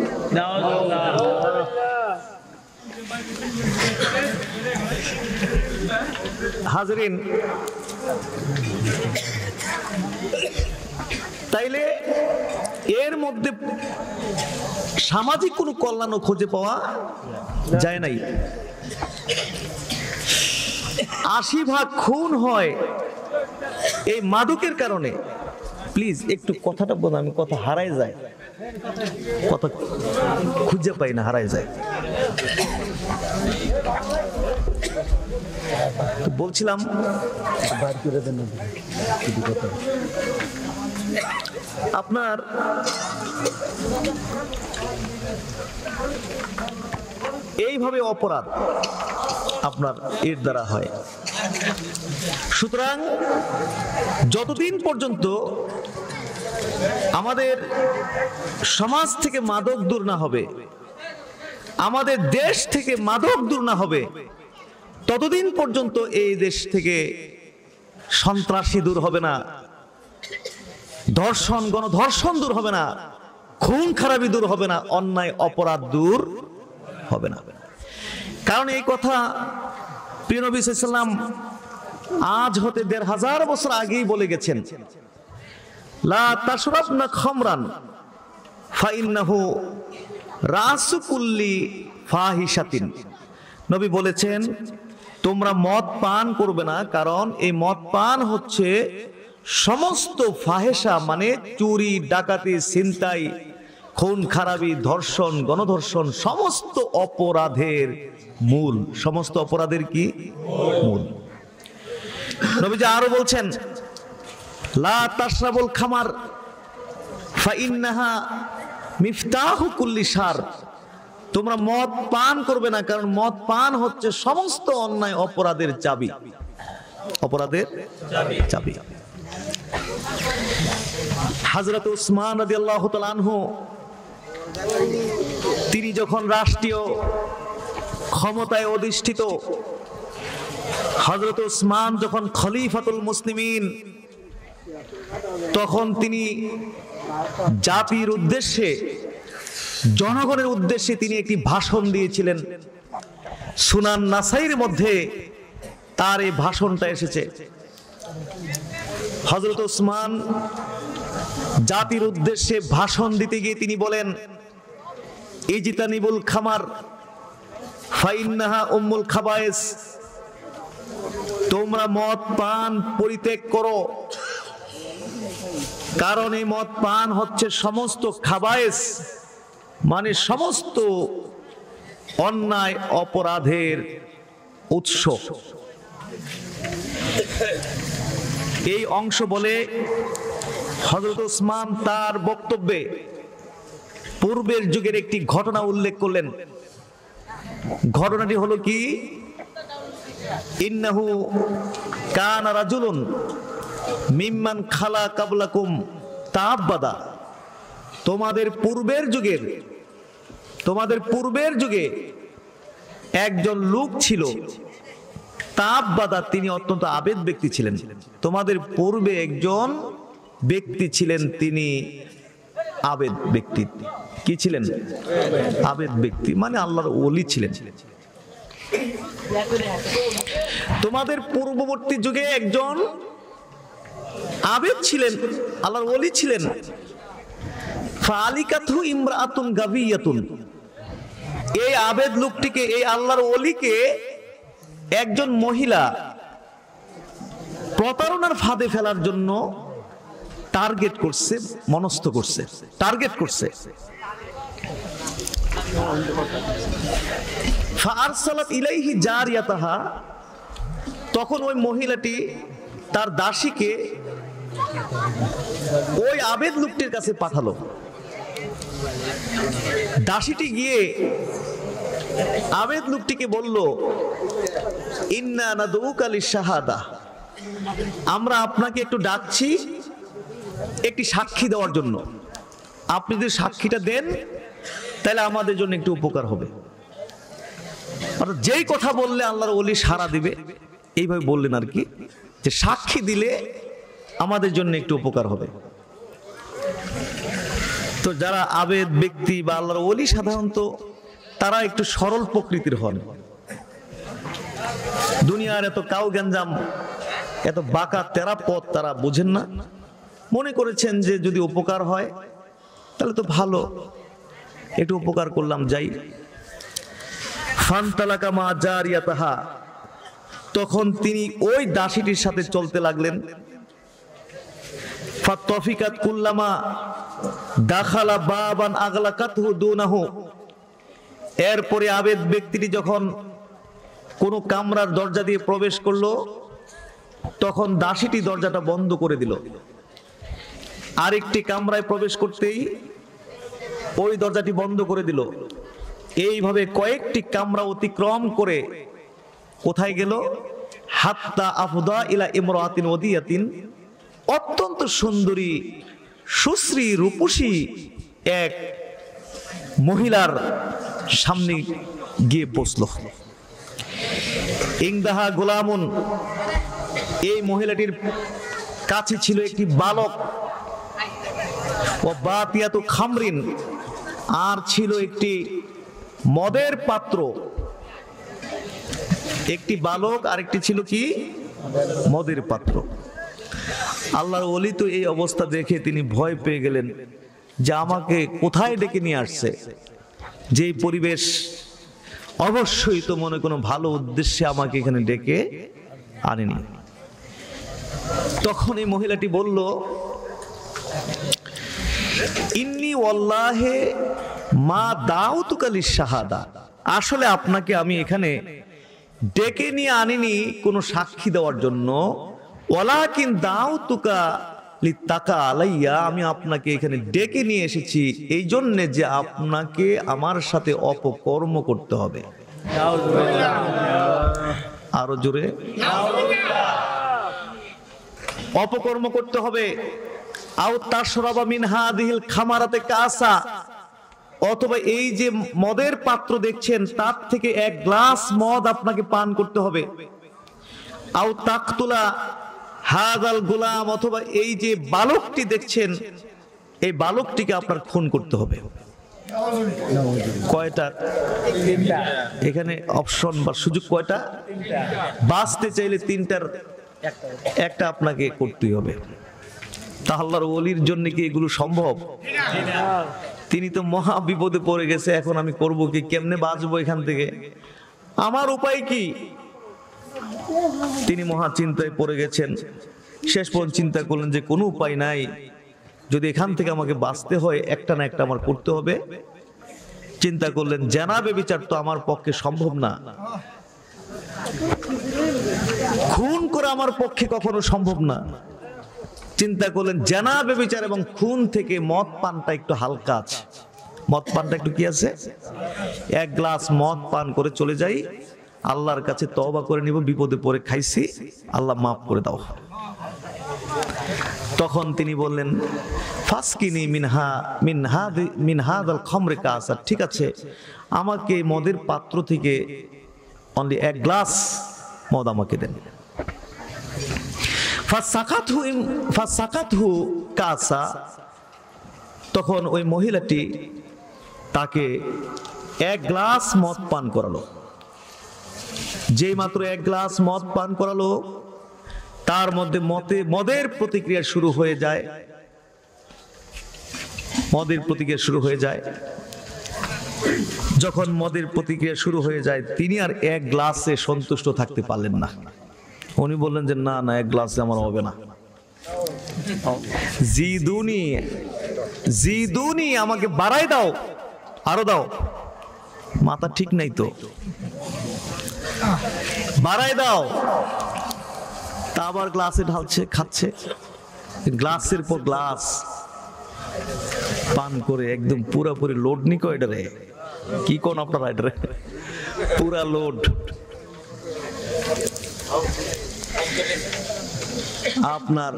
হাজরিন, তাইলে এর মধ্যে সামাজিক কোনো কল্যাণও খুঁজে পাওয়া যায় নাই। 80% খুন হয় এই মাদকের কারণে। প্লিজ একটু কথাটা বলুন, আমি কথা হারাই যায়, কথা খুঁজে পাই না, হারাই যায়। বলছিলাম আপনার এইভাবে অপরাধ আপনার এর দ্বারা হয়। সুতরাং যতদিন পর্যন্ত আমাদের সমাজ থেকে মাদক দূর না হবে, আমাদের দেশ থেকে মাদক দূর না হবে, ততদিন পর্যন্ত এই দেশ থেকে সন্ত্রাসী দূর হবে না, ধর্ষণ, গণধর্ষণ দূর হবে না, খুন খারাপি দূর হবে না, অন্যায় অপরাধ দূর হবে না। কারণ এই কথা প্রিয় নবী সাল্লাল্লাহু আলাইহি ওয়াসাল্লাম আজ হতে 1500 বছর আগেই বলে গেছেন, লা তাশরাবনা খামরান ফাইন্নাহু রাসু কুল্লি ফাহিশাতিন। নবী বলেছেন তোমরা মদ পান করবে না, কারণ এই মদ পান হচ্ছে সমস্ত ফাহেসা, মানে চুরি, ডাকাতি, ছিনতাই, খুন খারাপি, ধর্ষণ, গণধর্ষণ, সমস্ত অপরাধের মূল। সমস্ত অপরাধের কি মূল? নবীজি আরো বলছেন লা তাশরাবুল খামার ফাইন্নাহা মিফতাহু কুল্লি শার। তোমরা মদ পান করবে না, কারণ মদ পান হচ্ছে সমস্ত অন্যায় অপরাধের চাবি। অপরাধের চাবি। হযরত উসমান রাদিয়াল্লাহু তাআলা আনহু তিনি যখন রাষ্ট্রীয় ক্ষমতায় অধিষ্ঠিত, হযরত উসমান যখন খলিফাতুল মুসলিমিন, তখন তিনি জাতির উদ্দেশ্যে, জনগণের উদ্দেশ্যে তিনি একটি ভাষণ দিয়েছিলেন। সুনান নাসাইর মধ্যে তার এই ভাষণটা এসেছে। হযরত উসমান জাতির উদ্দেশ্যে ভাষণ দিতে গিয়ে তিনি বলেন ইজতানিবুল খামার ফাইন্নাহা উম্মুল খাবায়েস। তোমরা মদ পান পরিত্যাগ করো, কারণ এই মদ পান হচ্ছে সমস্ত খাবায়েস, মানে সমস্ত অন্যায় অপরাধের উৎস। এই অংশ বলে হযরত উসমান তার বক্তব্যে পূর্বের যুগের একটি ঘটনা উল্লেখ করলেন। ঘটনাটি হলো কি, ইন্নাহু কানা রাজুলুন মিম্মান খালা কাবলাকুম তাআব্বাদা। তোমাদের পূর্বের যুগে একজন লোক ছিল, তাআব্বাদা, তিনি অত্যন্ত আবেদ ব্যক্তি ছিলেন। তোমাদের পূর্বে একজন ব্যক্তি ছিলেন, তিনি আবেদ ব্যক্তি। কি ছিলেন? আবেদ ব্যক্তি, মানে আল্লাহর ওলি ছিলেন। তোমাদের পূর্ববর্তী যুগে একজন আবেদ ছিলেন, আল্লাহর ওলি ছিলেন। ফালিকাতহু ইমরাআতুন গাবিয়াতুন। এই আবেদ লোকটিকে, এই আল্লাহর ওলিকে একজন মহিলা প্রতারণার ফাঁদে ফেলার জন্য টার্গেট করছে, মনস্থ করছে, টার্গেট করছে। ফাআরসালাত ইলাইহি জারিয়াতাহা। তখন ওই মহিলাটি তার দাসীকে ওই আবেদ লোকটির কাছে পাঠালো। দাসীটি গিয়ে আবেদ লোকটিকে বলল ইন্না নাদউকা লিশ-শাহাদা। আমরা আপনাকে একটু ডাকছি একটি সাক্ষী দেওয়ার জন্য। আপনি যদি সাক্ষীটা দেন তাহলে আমাদের জন্য একটু উপকার হবে। অর্থাৎ যেই কথা বললে আল্লাহর ওলি সাড়া দিবে, এইভাবে বললেন আর কি, যে সাক্ষী দিলে আমাদের জন্য একটু উপকার হবে। তো যারা আবেদ ব্যক্তি বা আল্লাহর ওলি সাধারণত তারা একটু সরল প্রকৃতির হন। দুনিয়ার এত কাউ গঞ্জাম, এত বাঁকা তেরা পথ তারা বুঝেন না। মনে করেছেন যে যদি উপকার হয় তাহলে তো ভালো, একটু উপকার করলাম, যাই। ফান্তালাকা মা জারিয়াতাহা। তখন তিনি ওই দাসীটির সাথে চলতে লাগলেন। ফাতফিকাত কুল্লামা দাখালা বাবান আগলাকাতহু দুনাহু। এরপরে আবেদ ব্যক্তিটি যখন কোন কামরার দরজা দিয়ে প্রবেশ করলো, তখন দাসীটি দরজাটা বন্ধ করে দিল। আরেকটি কামরায় প্রবেশ করতেই ওই দরজাটি বন্ধ করে দিল। এইভাবে কয়েকটি কামরা অতিক্রম করে কোথায় গেল? হাত্তা আফদা ইলা ইমরাতিন ওদিয়াতিন। অত্যন্ত সুন্দরী, সুশ্রী, রূপসী এক মহিলার সামনে গিয়ে বসলো। ইংদাহা গোলামুন। এই মহিলাটির কাছে ছিল একটি বালক। ও বাতিয়াতু খামরিন। আর ছিল একটি মদের পাত্র। একটি বালক আর একটি ছিল কি? মদের পাত্র। আল্লাহর ওলি তো এই অবস্থা দেখে তিনি ভয় পেয়ে গেলেন যে আমাকে কোথায় ডেকে নিয়ে আসছে, যে পরিবেশ, অবশ্যই তো মনে কোনো ভালো উদ্দেশ্যে আমাকে এখানে ডেকে আনেনি। তখন এই মহিলাটি বলল, ইন্নী ওয়াল্লাহে মা দাউতুকা লিশ-শাহাদা, আসলে আপনাকে আমি এখানে ডেকে নিয়ে আনিনি কোনো সাক্ষী দেওয়ার জন্য, ওয়ালাকিন দাউতুকা লিত্তাকা আলাইয়া, আমি আপনাকে এখানে ডেকে নিয়ে এসেছি এই জন্য যে আপনাকে আমার সাথে অপকর্ম করতে হবে। আরো জোরে, অপকর্ম করতে হবে। আও তাশরাবা মিন হাদিহিল খামারাতে কাসা, অথবা এই যে মদের পাত্র দেখছেন তার থেকে এক গ্লাস মদ আপনাকে পান করতে হবে। আও তাকতুলা হাযাল গুলাম, অথবা এই যে বালকটি দেখছেন এই বালকটিকে আপনার খুন করতে হবে। কয়টা? এখানে অপশন বা সুযোগ কয়টা? বাঁচতে চাইলে তিনটার একটা আপনাকে করতেই হবে। তা আল্লাহর ওলির জন্য কি এগুলো সম্ভব? তিনি তো মহা বিপদে পড়ে গেছে, এখন আমি করব কি, কেমনে বাঁচবো এখান থেকে, আমার উপায় কি? তিনি মহা চিন্তায় পড়ে গেছেন। শেষ পর্যন্ত চিন্তা করলেন যে কোনো উপায় নাই, যদি এখান থেকে আমাকে বাঁচতে হয় একটা না একটা আমার করতে হবে। চিন্তা করলেন জেনা ব্যভিচার তো আমার পক্ষে সম্ভব না, খুন করা আমার পক্ষে কখনো সম্ভব না। চিন্তা করলেন জেনা ব্যভিচার এবং খুন থেকে মদ পানটা একটু হালকা আছে, মদ পানটা একটু কি আছে, এক গ্লাস মদ পান করে চলে যাই, আল্লাহর কাছে তওবা করে নিব, বিপদে পড়ে খাইছি, আল্লাহ মাফ করে দাও। তখন তিনি বললেন ফাসকিনি মিন হাযাল খামরি কাসা, ঠিক আছে আমাকে মদের পাত্র থেকে অনলি এক গ্লাস মদ আমাকে দেন। ফাসাকাতহু কাসা, তখন ওই মহিলাটি তাকে এক গ্লাস মদ পান করালো। যেই মাত্র এক গ্লাস মদ পান করালো তার মধ্যে মদের প্রতিক্রিয়া শুরু হয়ে যায়, মদের প্রতিক্রিয়া শুরু হয়ে যায়। যখন মদের প্রতিক্রিয়া শুরু হয়ে যায় তিনি আর এক গ্লাসে সন্তুষ্ট থাকতে পারলেন না। উনি বললেন যে না না, এক গ্লাসে আমার হবে না, জিদুনি, আমাকে বাড়াই দাও, আরো দাও। মাথা ঠিক নাই তো, বাড়াই দাও। তা আবার গ্লাসে ঢালছে, খাচ্ছে, গ্লাসের পর গ্লাস পান করে একদম পুরাপুরি লোড নিকো। এটারে কি কোন আপনারা, এটারে পুরা লোড। আপনার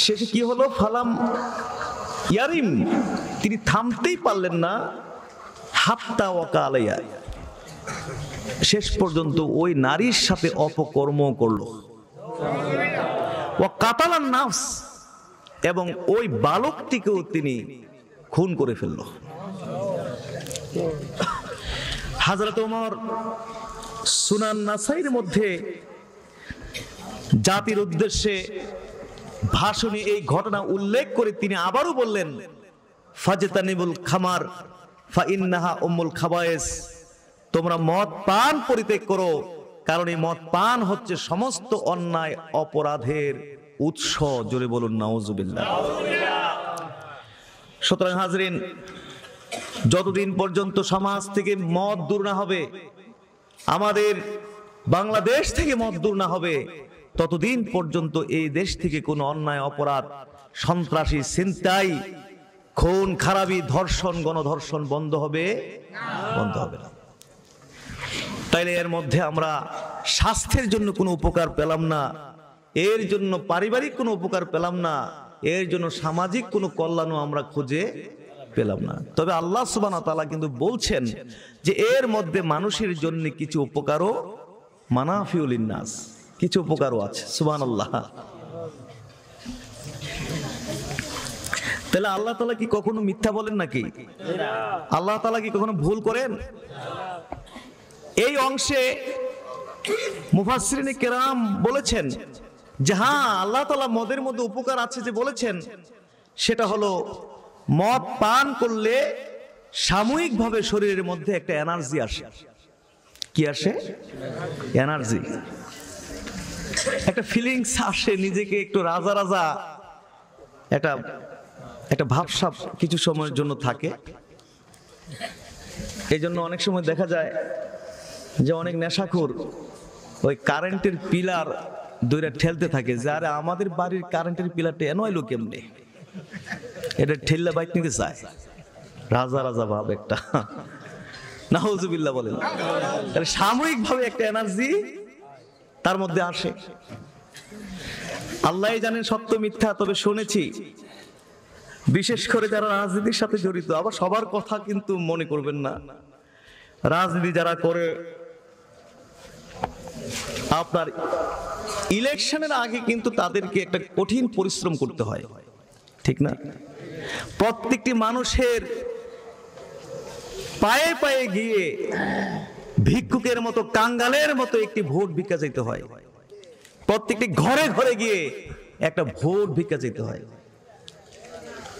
শেষে কি হলো, ফালাম ইয়ারিম, তিনি থামতেই পারলেন না, হাত্তা ওয়াকা আলাইয়া, শেষ পর্যন্ত ওই নারীর সাথে অপকর্ম করলো। ও কাতালান নাফস, এবং ওই বালকটিকেও তিনি খুন করে ফেলল। হযরত ওমর সুনান নাসাইর মধ্যে জাতির উদ্দেশ্যে ভাষণে এই ঘটনা উল্লেখ করে তিনি আবারও বললেন ফাজতানিবুল খামার ফাইন্নাহা উম্মুল খাবায়েস, তোমরা মদ পান পরিত্যাগ করো, কারণ এই মদ পান হচ্ছে সমস্ত অন্যায় অপরাধের উৎস। জোরে বলুন নাউজুবিল্লাহ। সুতরাং হাজরিন, যতদিন পর্যন্ত সমাজ থেকে মদ দূর না হবে, আমাদের বাংলাদেশ থেকে মদ দূর না হবে, ততদিন পর্যন্ত এই দেশ থেকে কোনো অন্যায় অপরাধ, সন্ত্রাসী, ছিনতাই, খুন খারাপি, ধর্ষণ, গণধর্ষণ বন্ধ হবে না। তাইলে এর মধ্যে আমরা স্বাস্থ্যের জন্য কোনো উপকার পেলাম না, এর জন্য পারিবারিক কোনো উপকার পেলাম না, এর জন্য সামাজিক কোনো কল্যাণও আমরা খুঁজে পেলাম না। তবে আল্লাহ সুবহানাহু ওয়া তাআলা কিন্তু বলছেন যে এর মধ্যে মানুষের জন্য কিছু উপকারও, মানাফিউল লিন্নাস, কিছু উপকারও আছে। সুবহানাল্লাহ। তাহলে আল্লাহ তাআলা কি কখনো মিথ্যা বলেন নাকি? আল্লাহ তাআলা কি কখনো ভুল করেন? এই অংশে মুফাসসিরিনে কেরাম বলেছেন যে হ্যাঁ, আল্লাহ তাআলা মদের মধ্যে উপকার আছে যে বলেছেন, সেটা হলো মদ পান করলে সাময়িকভাবে শরীরের মধ্যে একটা এনার্জি আসে। কি আসে? এনার্জি, একটা ফিলিংস আসে, নিজেকে একটু রাজা রাজা একটা ভাবসাব কিছু সময়ের জন্য থাকে। এই জন্য অনেক সময় দেখা যায় যে অনেক নেশাখোর ওই কারেন্টের পিলার দুইটা ঠেলতে থাকে, যে আরে আমাদের বাড়ির কারেন্টের পিলারটা এন এলো কেমনে, এটা ঠেললে বাইক নিতে চায়। রাজা রাজা ভাব একটা, নাউজুবিল্লাহ বলেন। সাময়িকভাবে একটা এনার্জি তার মধ্যে আসে। আল্লাহ জানেন সত্য মিথ্যা, তবে শুনেছি বিশেষ করে যারা রাজনীতির সাথে জড়িত, আবার সবার কথা কিন্তু মনে করবেন না, রাজনীতি যারা করে আপনার ইলেকশনের আগে কিন্তু তাদেরকে একটা কঠিন পরিশ্রম করতে হয়, ঠিক না? প্রত্যেকটি মানুষের পায়ে পায়ে গিয়ে ভিক্ষুকের মতো, কাঙ্গালের মতো একটি ভোট ভিক্ষা চাইতে হয়। প্রত্যেকটি ঘরে ঘরে গিয়ে একটা ভোট ভিক্ষা চাইতে হয়।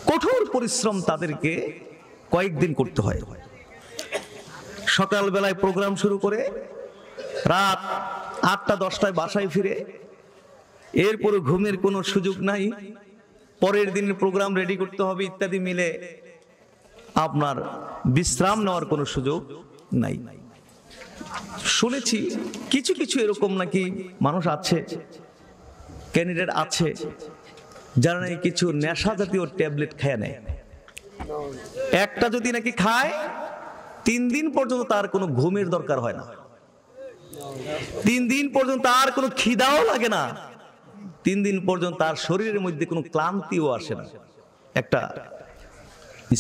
কঠোর পরিশ্রম তাদেরকে কয়েকদিন করতে হয়। সকালবেলায় প্রোগ্রাম শুরু করে রাত 8টা-10টায় বাসায় ফিরে, এরপরে ঘুমের কোনো সুযোগ নাই, পরের দিনের প্রোগ্রাম রেডি করতে হবে ইত্যাদি মিলে আপনার বিশ্রাম নেওয়ার কোনো সুযোগ নাই। শুনেছি কিছু কিছু এরকম নাকি মানুষ আছে, ক্যান্ডিডেট আছে, যারা নাকি কিছু নেশা জাতীয় ট্যাবলেট খেয়ে নেয়। একটা যদি নাকি খায় 3 দিন পর্যন্ত তার কোনো ঘুমের দরকার হয় না, 3 দিন পর্যন্ত তার কোনো খিদাও লাগে না, 3 দিন পর্যন্ত তার শরীরের মধ্যে কোনো ক্লান্তিও আসে না, একটা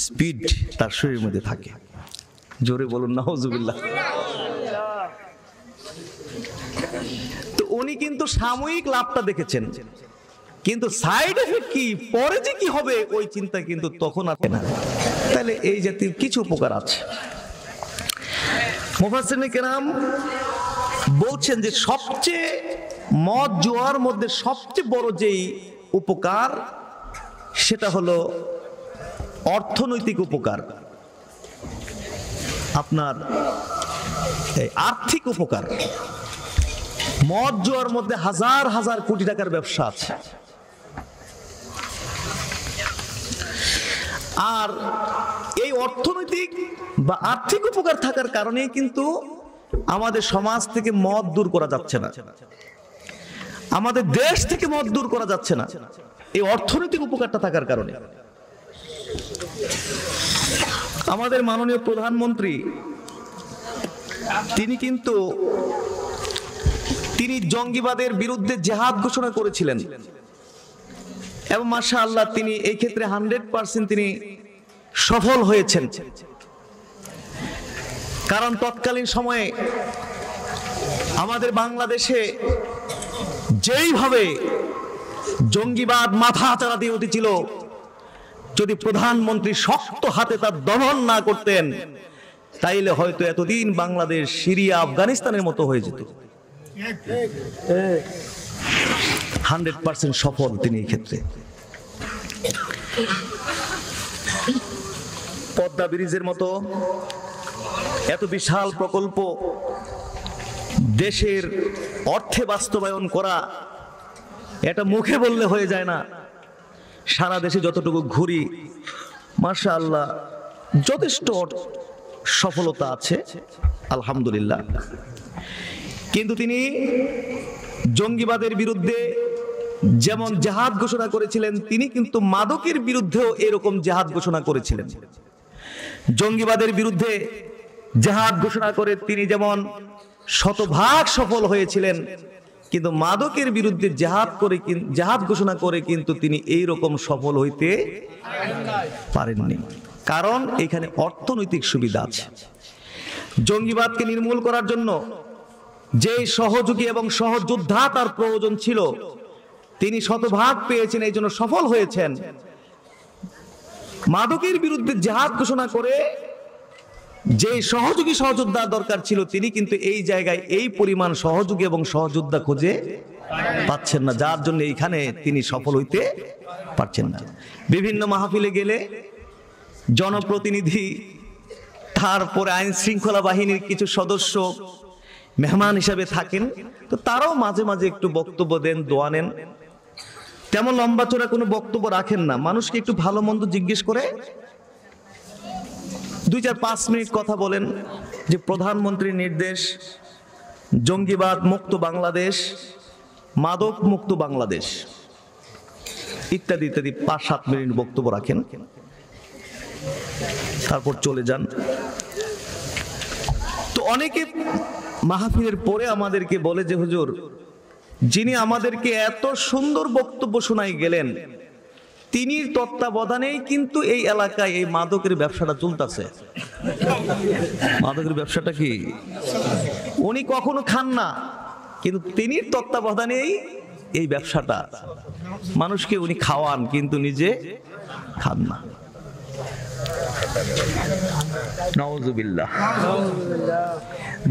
স্পিড তার শরীরের মধ্যে থাকে। জোরে বলুন নাউজুবিল্লাহ। তো উনি কিন্তু সাময়িক লাভটা দেখেছেন, কিন্তু সাইড এফেক্ট কি, পরে যে কি হবে ওই চিন্তা কিন্তু তখন আসে না। তাহলে এই জাতীয় কিছু উপকার আছে। মুফাসসিরিনে কেরাম বলছেন যে সবচেয়ে মদ জুয়ার মধ্যে সবচেয়ে বড় যেই উপকার সেটা হলো অর্থনৈতিক উপকার, আপনার আর্থিক উপকার। মদ জুয়ার মধ্যে হাজার হাজার কোটি টাকার ব্যবসা আছে, আর এই অর্থনৈতিক বা আর্থিক উপকার থাকার কারণেই কিন্তু আমাদের সমাজ থেকে মদ দূর করা যাচ্ছে না, আমাদের দেশ থেকে মদ দূর করা যাচ্ছে না, এই অর্থনৈতিক উপকারটা থাকার কারণে। আমাদের মাননীয় প্রধানমন্ত্রী তিনি জঙ্গিবাদের বিরুদ্ধে জিহাদ ঘোষণা করেছিলেন, এবং মাশাআল্লাহ তিনি এই ক্ষেত্রে 100% তিনি সফল হয়েছেন। কারণ তৎকালীন সময়ে আমাদের বাংলাদেশে যেইভাবে জঙ্গিবাদ মাথা চাড়া দিয়ে উঠেছিল, যদি প্রধানমন্ত্রী শক্ত হাতে তার দমন না করতেন তাইলে হয়তো এতদিন বাংলাদেশ সিরিয়া আফগানিস্তানের মতো হয়ে যেত। 100% সফল তিনি এই ক্ষেত্রে। পদ্মা ব্রিজের মতো এত বিশাল প্রকল্প দেশের অর্থে বাস্তবায়ন করা, এটা মুখে বললে হয়ে যায় না। সারা দেশে যতটুকু ঘুরি মাশাআল্লাহ যথেষ্ট সফলতা আছে আলহামদুলিল্লাহ। কিন্তু তিনি জঙ্গিবাদের বিরুদ্ধে যেমন জিহাদ ঘোষণা করেছিলেন, তিনি কিন্তু মাদকের বিরুদ্ধেও এরকম জিহাদ ঘোষণা করেছিলেন। জঙ্গিবাদের বিরুদ্ধে জিহাদ ঘোষণা করে তিনি যেমন শতভাগ সফল হয়েছিলেন, কিন্তু মাদকের বিরুদ্ধে জিহাদ ঘোষণা করে কিন্তু তিনি এই রকম সফল হইতে পারেননি। কারণ এখানে অর্থনৈতিক সুবিধা আছে। জঙ্গিবাদকে নির্মূল করার জন্য যে সহযোগী এবং সহযোদ্ধা তার প্রয়োজন ছিল তিনি শতভাগ পেয়েছেন, এই জন্য সফল হয়েছেন। মাদকের বিরুদ্ধে জিহাদ ঘোষণা করে যে সহযোগী সহযোদ্ধা দরকার ছিল তিনি কিন্তু এই জায়গায় এই পরিমাণ সহযোগী এবং সহযোদ্ধা খুঁজে পাচ্ছেন না, যার জন্য এইখানে তিনি সফল হইতে পারছেন না। বিভিন্ন মাহফিলে গেলে জনপ্রতিনিধি তারপরে আইন শৃঙ্খলা বাহিনীর কিছু সদস্য মেহমান হিসাবে থাকেন, তো তারাও মাঝে মাঝে একটু বক্তব্য দেন, দোয়া নেন। তেমন লম্বা চড়া কোনো বক্তব্য রাখেন না, মানুষকে একটু ভালো মন্দ জিজ্ঞেস করে 2-4-5 মিনিট কথা বলেন যে প্রধানমন্ত্রীর নির্দেশ, জঙ্গিবাদ মুক্ত বাংলাদেশ, মাদক মুক্ত বাংলাদেশ ইত্যাদি ইত্যাদি 5-7 মিনিট বক্তব্য রাখেন, তারপর চলে যান। তো অনেকে মাহফিলের পরে আমাদেরকে বলে যে হুজুর, যিনি আমাদেরকে এত সুন্দর বক্তব্য শোনাই গেলেন, তিনি তত্ত্বাবধানেই কিন্তু এই এলাকায় এই মাদকের ব্যবসাটা চলতেছে। মাদকের ব্যবসাটা কি উনি কখনো খান না, কিন্তু তিনি তত্ত্বাবধানেই এই ব্যবসাটা, মানুষকে উনি খাওয়ান কিন্তু নিজে খান না। নাউজুবিল্লাহ।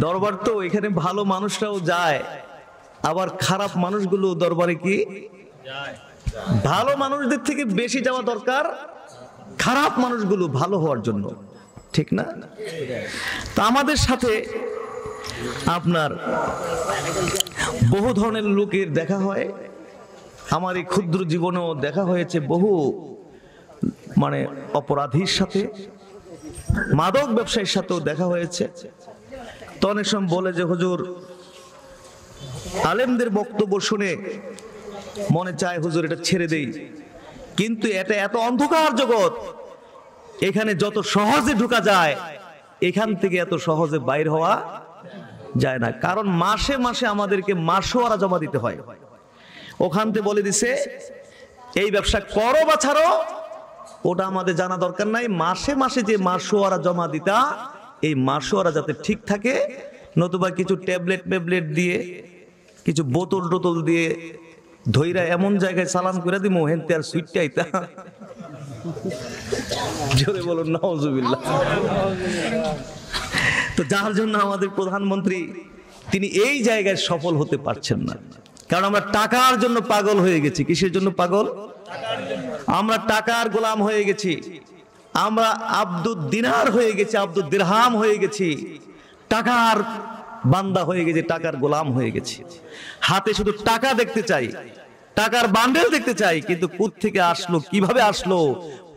দরবার তো এখানে ভালো মানুষরাও যায়, আবার খারাপ মানুষগুলো দরবারে কি যায়? ভালো মানুষদের থেকে বেশি যাওয়া দরকার খারাপ মানুষগুলো ভালো হওয়ার জন্য, ঠিক না? তা আমাদের সাথে আপনার বহু ধরনের লোকের দেখা হয়, আমার এই ক্ষুদ্র জীবনেও দেখা হয়েছে বহু মানে অপরাধীর সাথে, মাদক ব্যবসায়ীর সাথেও দেখা হয়েছে। তো অনেক সময় বলে যে হুজুর, আলেমদের বক্তব্য শুনে মনে চায় হুজুর এটা ছেড়ে দেই, কিন্তু এটা এত অন্ধকার জগৎ, এখানে যত সহজে ঢোকা যায় এখান থেকে এত সহজে বাইর হওয়া যায় না। কারণ মাসে মাসে আমাদেরকে মাসোয়ারা জমা দিতে হয়। ওখান থেকে বলে দিছে এই ব্যবসা করো বা ছাড়ো, ওটা আমাদের জানা দরকার নাই। মাসে মাসে যে মাসোয়ারা জমা দিতা, এই মাসোয়ারা যাতে ঠিক থাকে, নতুবা কিছু ট্যাবলেট দিয়ে, কিছু বোতল টোতল দিয়ে ধইরা এমন জায়গায় চালান করে দিব, হেনতে আর সুইটটা আইতা। জোরে বলুন নাউজুবিল্লাহ। তো যার জন্য আমাদের প্রধানমন্ত্রী তিনি এই জায়গায় সফল হতে পারছেন না, কারণ আমরা টাকার জন্য পাগল হয়ে গেছি। কিসের জন্য পাগল? আমরা টাকার গোলাম হয়ে গেছি, আমরা আব্দুদ দিনার হয়ে গেছি, আব্দুদ দিরহাম হয়ে গেছি, টাকার বান্দা হয়ে গেছে, টাকার গোলাম হয়ে গেছে। হাতে শুধু টাকা দেখতে চাই, টাকার বান্ডেল দেখতে চাই, কিন্তু কোত্থেকে আসলো, কিভাবে আসলো,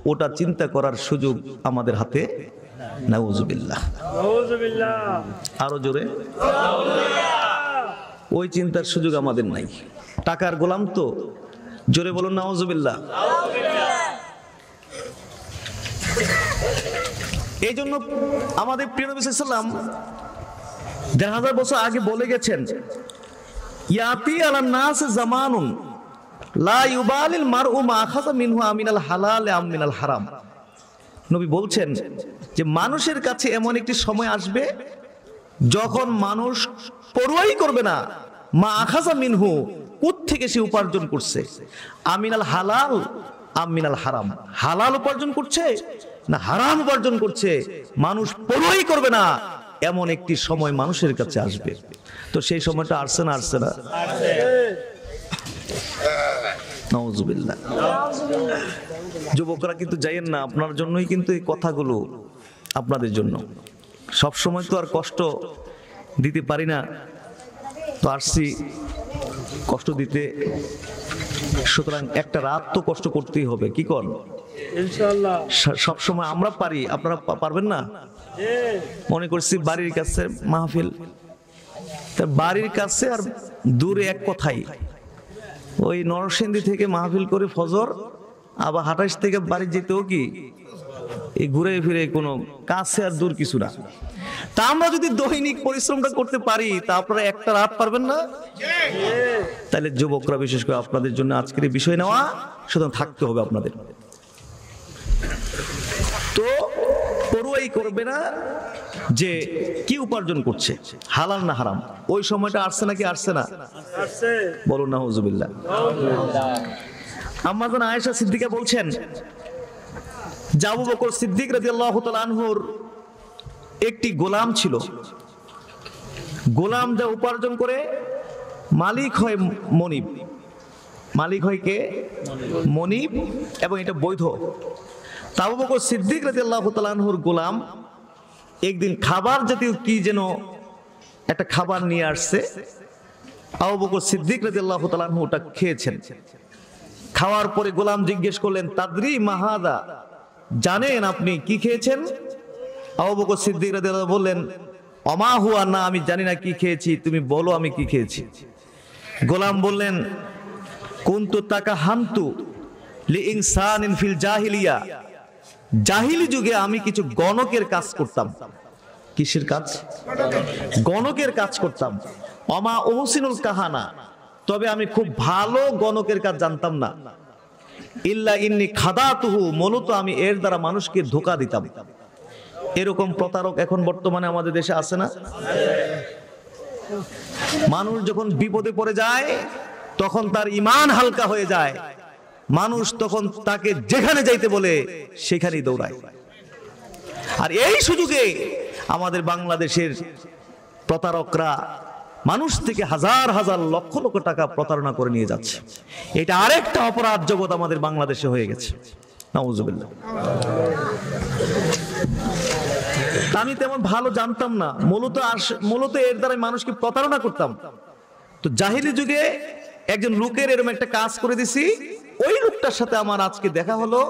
ওটা চিন্তা করার সুযোগ আমাদের হাতে নাউজুবিল্লাহ। আরো জোরে, ওই চিন্তার সুযোগ আমাদের নাই। টাকার গোলাম তো, জোরে বলুন নাউজুবিল্লাহ। এই জন্য আমাদের প্রিয় নবী সাল্লাল্লাহু আলাইহি ওয়াসাল্লাম 1000 বছর আগে বলে গেছেন, ইয়াতি আলান নাস জামানুন লা ইউবালিল মারউ মা আখাযা মিনহু আমিনাল হালাল আম মিনাল হারাম। নবী বলছেন যে মানুষের কাছে এমন একটি সময় আসবে যখন মানুষ পরোয়াই করবে না মা আখাযা মিনহু, কোথ থেকে সে উপার্জন করছে, আমিনাল হালাল আম মিনাল হারাম, হালাল উপার্জন করছে না হারাম উপার্জন করছে, মানুষ পরোয়াই করবে না। এমন একটি সময় মানুষের কাছে আসবে। তো সেই সময়টা আসছে না? আসছে না? নাউজুবিল্লাহ। যুবকরা কিন্তু যাইয়েন না, আপনার জন্যই কিন্তু এই কথাগুলো, আপনাদের জন্য। সব সময় তো আর কষ্ট দিতে পারি না, তো আসছি কষ্ট দিতে, সুতরাং একটা রাত তো কষ্ট করতেই হবে। কি কর ইনশাআল্লাহ, সব সময় আমরা পারি, আপনারা পারবেন না? মনে করছি বাড়ির কাছে মাহফিল, তা বাড়ির কাছে আর দূরে এক কথাই, ওই নরসিংদী থেকে মাহফিল করে ফজর, আবার 28 থেকে বাড়ি যেতেও কি এই ঘুরে ফিরে কোনো কাছে আর দূর কিছু না। তা আমরা যদি দৈনিক পরিশ্রমটা করতে পারি, তা আপনারা একটা রাত পারবেন না? তাহলে যুবকরা বিশেষ করে আপনাদের জন্য আজকের এই বিষয় নেওয়া, সুতরাং থাকতে হবে আপনাদের। তো পরোয়াই করবে না যে কি উপার্জন করছে, হালাল না হারাম। ওই সময়টা আসছে নাকি আসছে না? বলুন না হুজুবিল্লাহ। আম্মা জান আয়েশা সিদ্দিকা বলছেন, আবু বকর সিদ্দিক রাদিয়াল্লাহু তাআলা আনহুর একটি গোলাম ছিল, গোলাম যা উপার্জন করে মালিক হয় মনিব, মালিক হয় কে? মনিব, এবং এটা বৈধ। আবু বকর সিদ্দিক রাদিয়াল্লাহু তাআলা আনহুর গোলাম একদিন খাবার জাতীয় কি যেন একটা খাবার নিয়ে আসছে। আবু বকর সিদ্দিক রাদিয়াল্লাহু তাআলা আনহু ওটা খেয়েছেন। খাওয়ার পরে গোলাম জিজ্ঞেস করলেন, তাদরি মাহাদা, জানেন আপনি কি খেয়েছেন? আবু বকর সিদ্দিক রাদিয়াল্লাহু বললেন, অমা হুয়া, না আমি জানি না কি খেয়েছি, তুমি বলো আমি কি খেয়েছি। গোলাম বললেন, কুনতু তাকাহান্তু লিইনসানিন ফিল জাহিলিয়া, জাহিলি যুগে আমি কিছু গণকের কাজ করতাম। কিসের কাজ? গণকের কাজ করতাম। অমা ওহসিনুল কাহানা, তবে আমি খুব ভালো গণকের কাজ জানতাম না। ইল্লা ইন্নি খাদাতুহু, মূলত আমি এর দ্বারা মানুষকে ধোঁকা দিতাম। এরকম প্রতারক এখন বর্তমানে আমাদের দেশে আছে না? মানুষ যখন বিপদে পড়ে যায় তখন তার ঈমান হালকা হয়ে যায়, মানুষ তখন তাকে যেখানে যাইতে বলে সেখানেই দৌড়ায়। আর এই সুযোগে আমাদের বাংলাদেশের প্রতারকরা মানুষ থেকে হাজার হাজার লক্ষ লক্ষ টাকা প্রতারণা করে নিয়ে যাচ্ছে। এটা আরেকটা অপরাধ জগৎ আমাদের বাংলাদেশে হয়ে গেছে। নাউজুবিল্লাহ। আমি তেমন ভালো জানতাম না, মূলত এর দ্বারা মানুষকে প্রতারণা করতাম। তো জাহিলি যুগে একজন লোকের এরকম একটা কাজ করে দিছি, ওই লোকটার সাথে আমার আজকে দেখা হলো।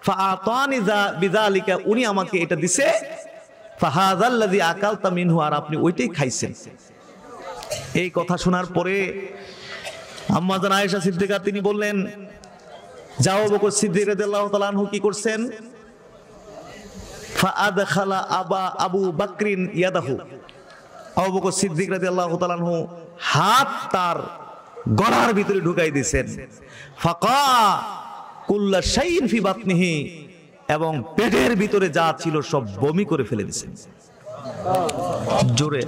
ফাআতানি বিযালিকা, উনি আমাকে এটা দিছে। ফাহাযাল্লাযী আকালতা মিনহু, আর আপনি ওইটাই খাইছেন। এই কথা শোনার পরে আম্মা জান আয়েশা সিদ্দিকা তিনি বললেন, যাও বকর সিদ্দিক রাদিয়াল্লাহু তাআলা আনহু কি করছেন? ফাআদখালা আবু বকরিন ইয়াদাহু, আবু বকর সিদ্দিক রাদিয়াল্লাহু তাআলা আনহু হাত তার গলার ভিতরে ঢুকাই দিয়েছেন। ফাকা কুল্লা শাইইন ফি বাতনিহি, এবং পেটের ভিতরে যা ছিল সব বমি করে ফেলে দিয়েছেন। জোরে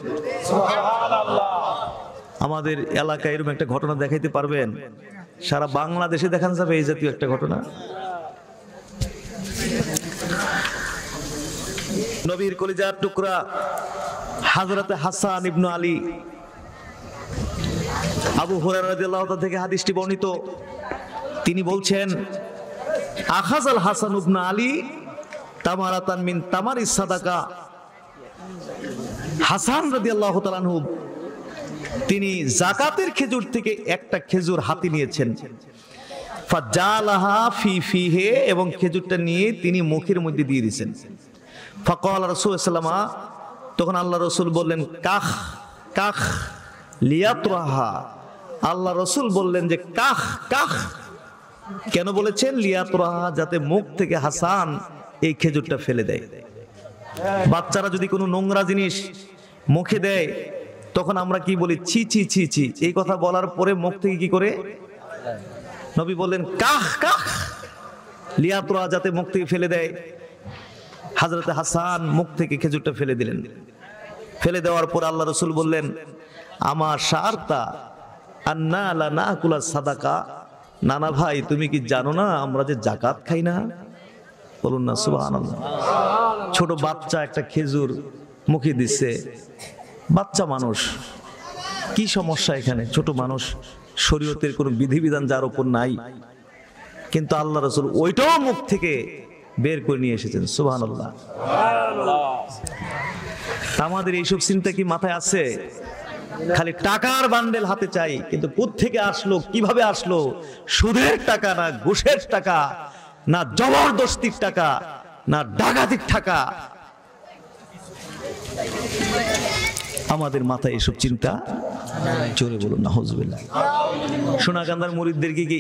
সুবহানাল্লাহ। আমাদের এলাকায় এরকম একটা ঘটনা দেখাইতে পারবেন? সারা বাংলাদেশে দেখান যাবে এই জাতীয় একটা ঘটনা? নবীর কলিজার টুকরা হযরত হাসান ইবনে আলী, আবু হুরায়রা রাদিয়াল্লাহু তাআলা থেকে হাদিসটি বর্ণিত। তিনি বলছেন, আখাযাল হাসান ইবনে আলী তামারাতান মিন তামারিস সাদাকা, হাসান রাদিয়াল্লাহু তাআলা আনহু তিনি যাকাতের খেজুর থেকে একটা খেজুর হাতে নিয়েছেন। ফাজালাহা ফি ফিহি, এবং খেজুরটা নিয়ে তিনি মুখের মধ্যে দিয়ে দিয়েছেন। ফাকাল রাসূলুল্লাহ সাল্লাল্লাহু আলাইহি ওয়াসাল্লাম, তখন আল্লাহ রাসূল বললেন, কাখ কাখ লিয়াতরাহা। আল্লাহ রাসূল বললেন যে কাখ কাখ। কেন বলেছেন? লিয়াতরাহা, যাতে মুখ থেকে হাসান এই খেজুরটা ফেলে দেয়। বাচ্চারা যদি কোনো নোংরা জিনিস মুখে দেয় তখন আমরা কি বলি? ছি ছি ছি ছি। এই কথা বলার পরে মুখ থেকে কি করে? নবী বললেন কাখ কাখ লিয়াতরাহা, যাতে মুখ থেকে ফেলে দেয়। হযরত হাসান মুখ থেকে খেজুরটা ফেলে দিলেন। ফেলে দেওয়ার পর আল্লাহ রাসূল বললেন, আমা শারতা আন্না লা নাকুলা সাদাকা, নানা ভাই তুমি কি জানো না আমরা যে যাকাত খাই না? বলুন না সুবহানাল্লাহ। ছোট বাচ্চা একটা খেজুর মুখে দিচ্ছে, বাচ্চা মানুষ, কি সমস্যা এখানে? ছোট মানুষ, শরীয়তের কোনো বিধিবিধান যার উপর নাই, কিন্তু আল্লাহ রাসূল ওইটাও মুখ থেকে বের করে নিয়ে এসেছেন। সুবহানাল্লাহ। আমাদের এইসব চিন্তা কি মাথায় আছে? খালি টাকার বান্ডেল হাতে চাই, কিন্তু কোত্থেকে আসলো, কিভাবে আসলো? সুদের টাকা না ঘুষের টাকা, না জবরদস্তির টাকা, না ডাকাতির টাকা। আমাদের মাথায় এসব চিন্তা, জোরে বলুন নাউজুবিল্লাহ। সোনাকান্দার মুরিদদেরকে কি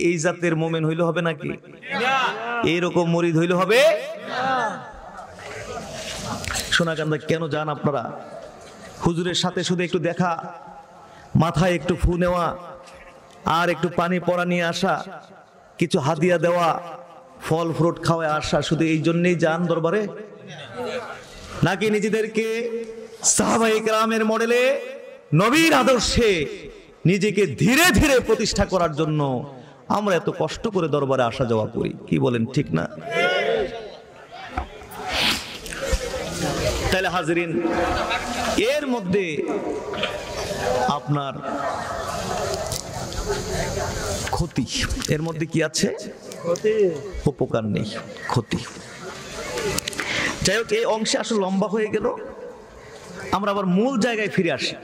এই জাতের মোমেন হইলে হবে নাকি? এইরকম মুরিদ হইলে হবে? সোনাকান্দা কেন যান আপনারা? হুজুরের সাথে শুধু একটু দেখা, মাথায় একটু ফু নেওয়া, আর একটু পানি পড়া নিয়ে আসা, কিছু হাদিয়া দেওয়া, ফল ফ্রুট খাওয়া আসা, শুধু এই জন্যই যান দরবারে? নাকি নিজেদেরকে সাহাবায়ে কেরামের মডেলে, নবীর আদর্শে নিজেকে ধীরে ধীরে প্রতিষ্ঠা করার জন্য আমরা এত কষ্ট করে দরবারে আসা যাওয়া করি? কি বলেন, ঠিক না? তাহলে হাজরিন, এর মধ্যে আপনার ক্ষতি, এর মধ্যে কি আছে? উপকার নেই, ক্ষতি। যাই হোক, এই অংশে আসলে লম্বা হয়ে গেল। আমরা আবার মূল জায়গায় ফিরে আসি।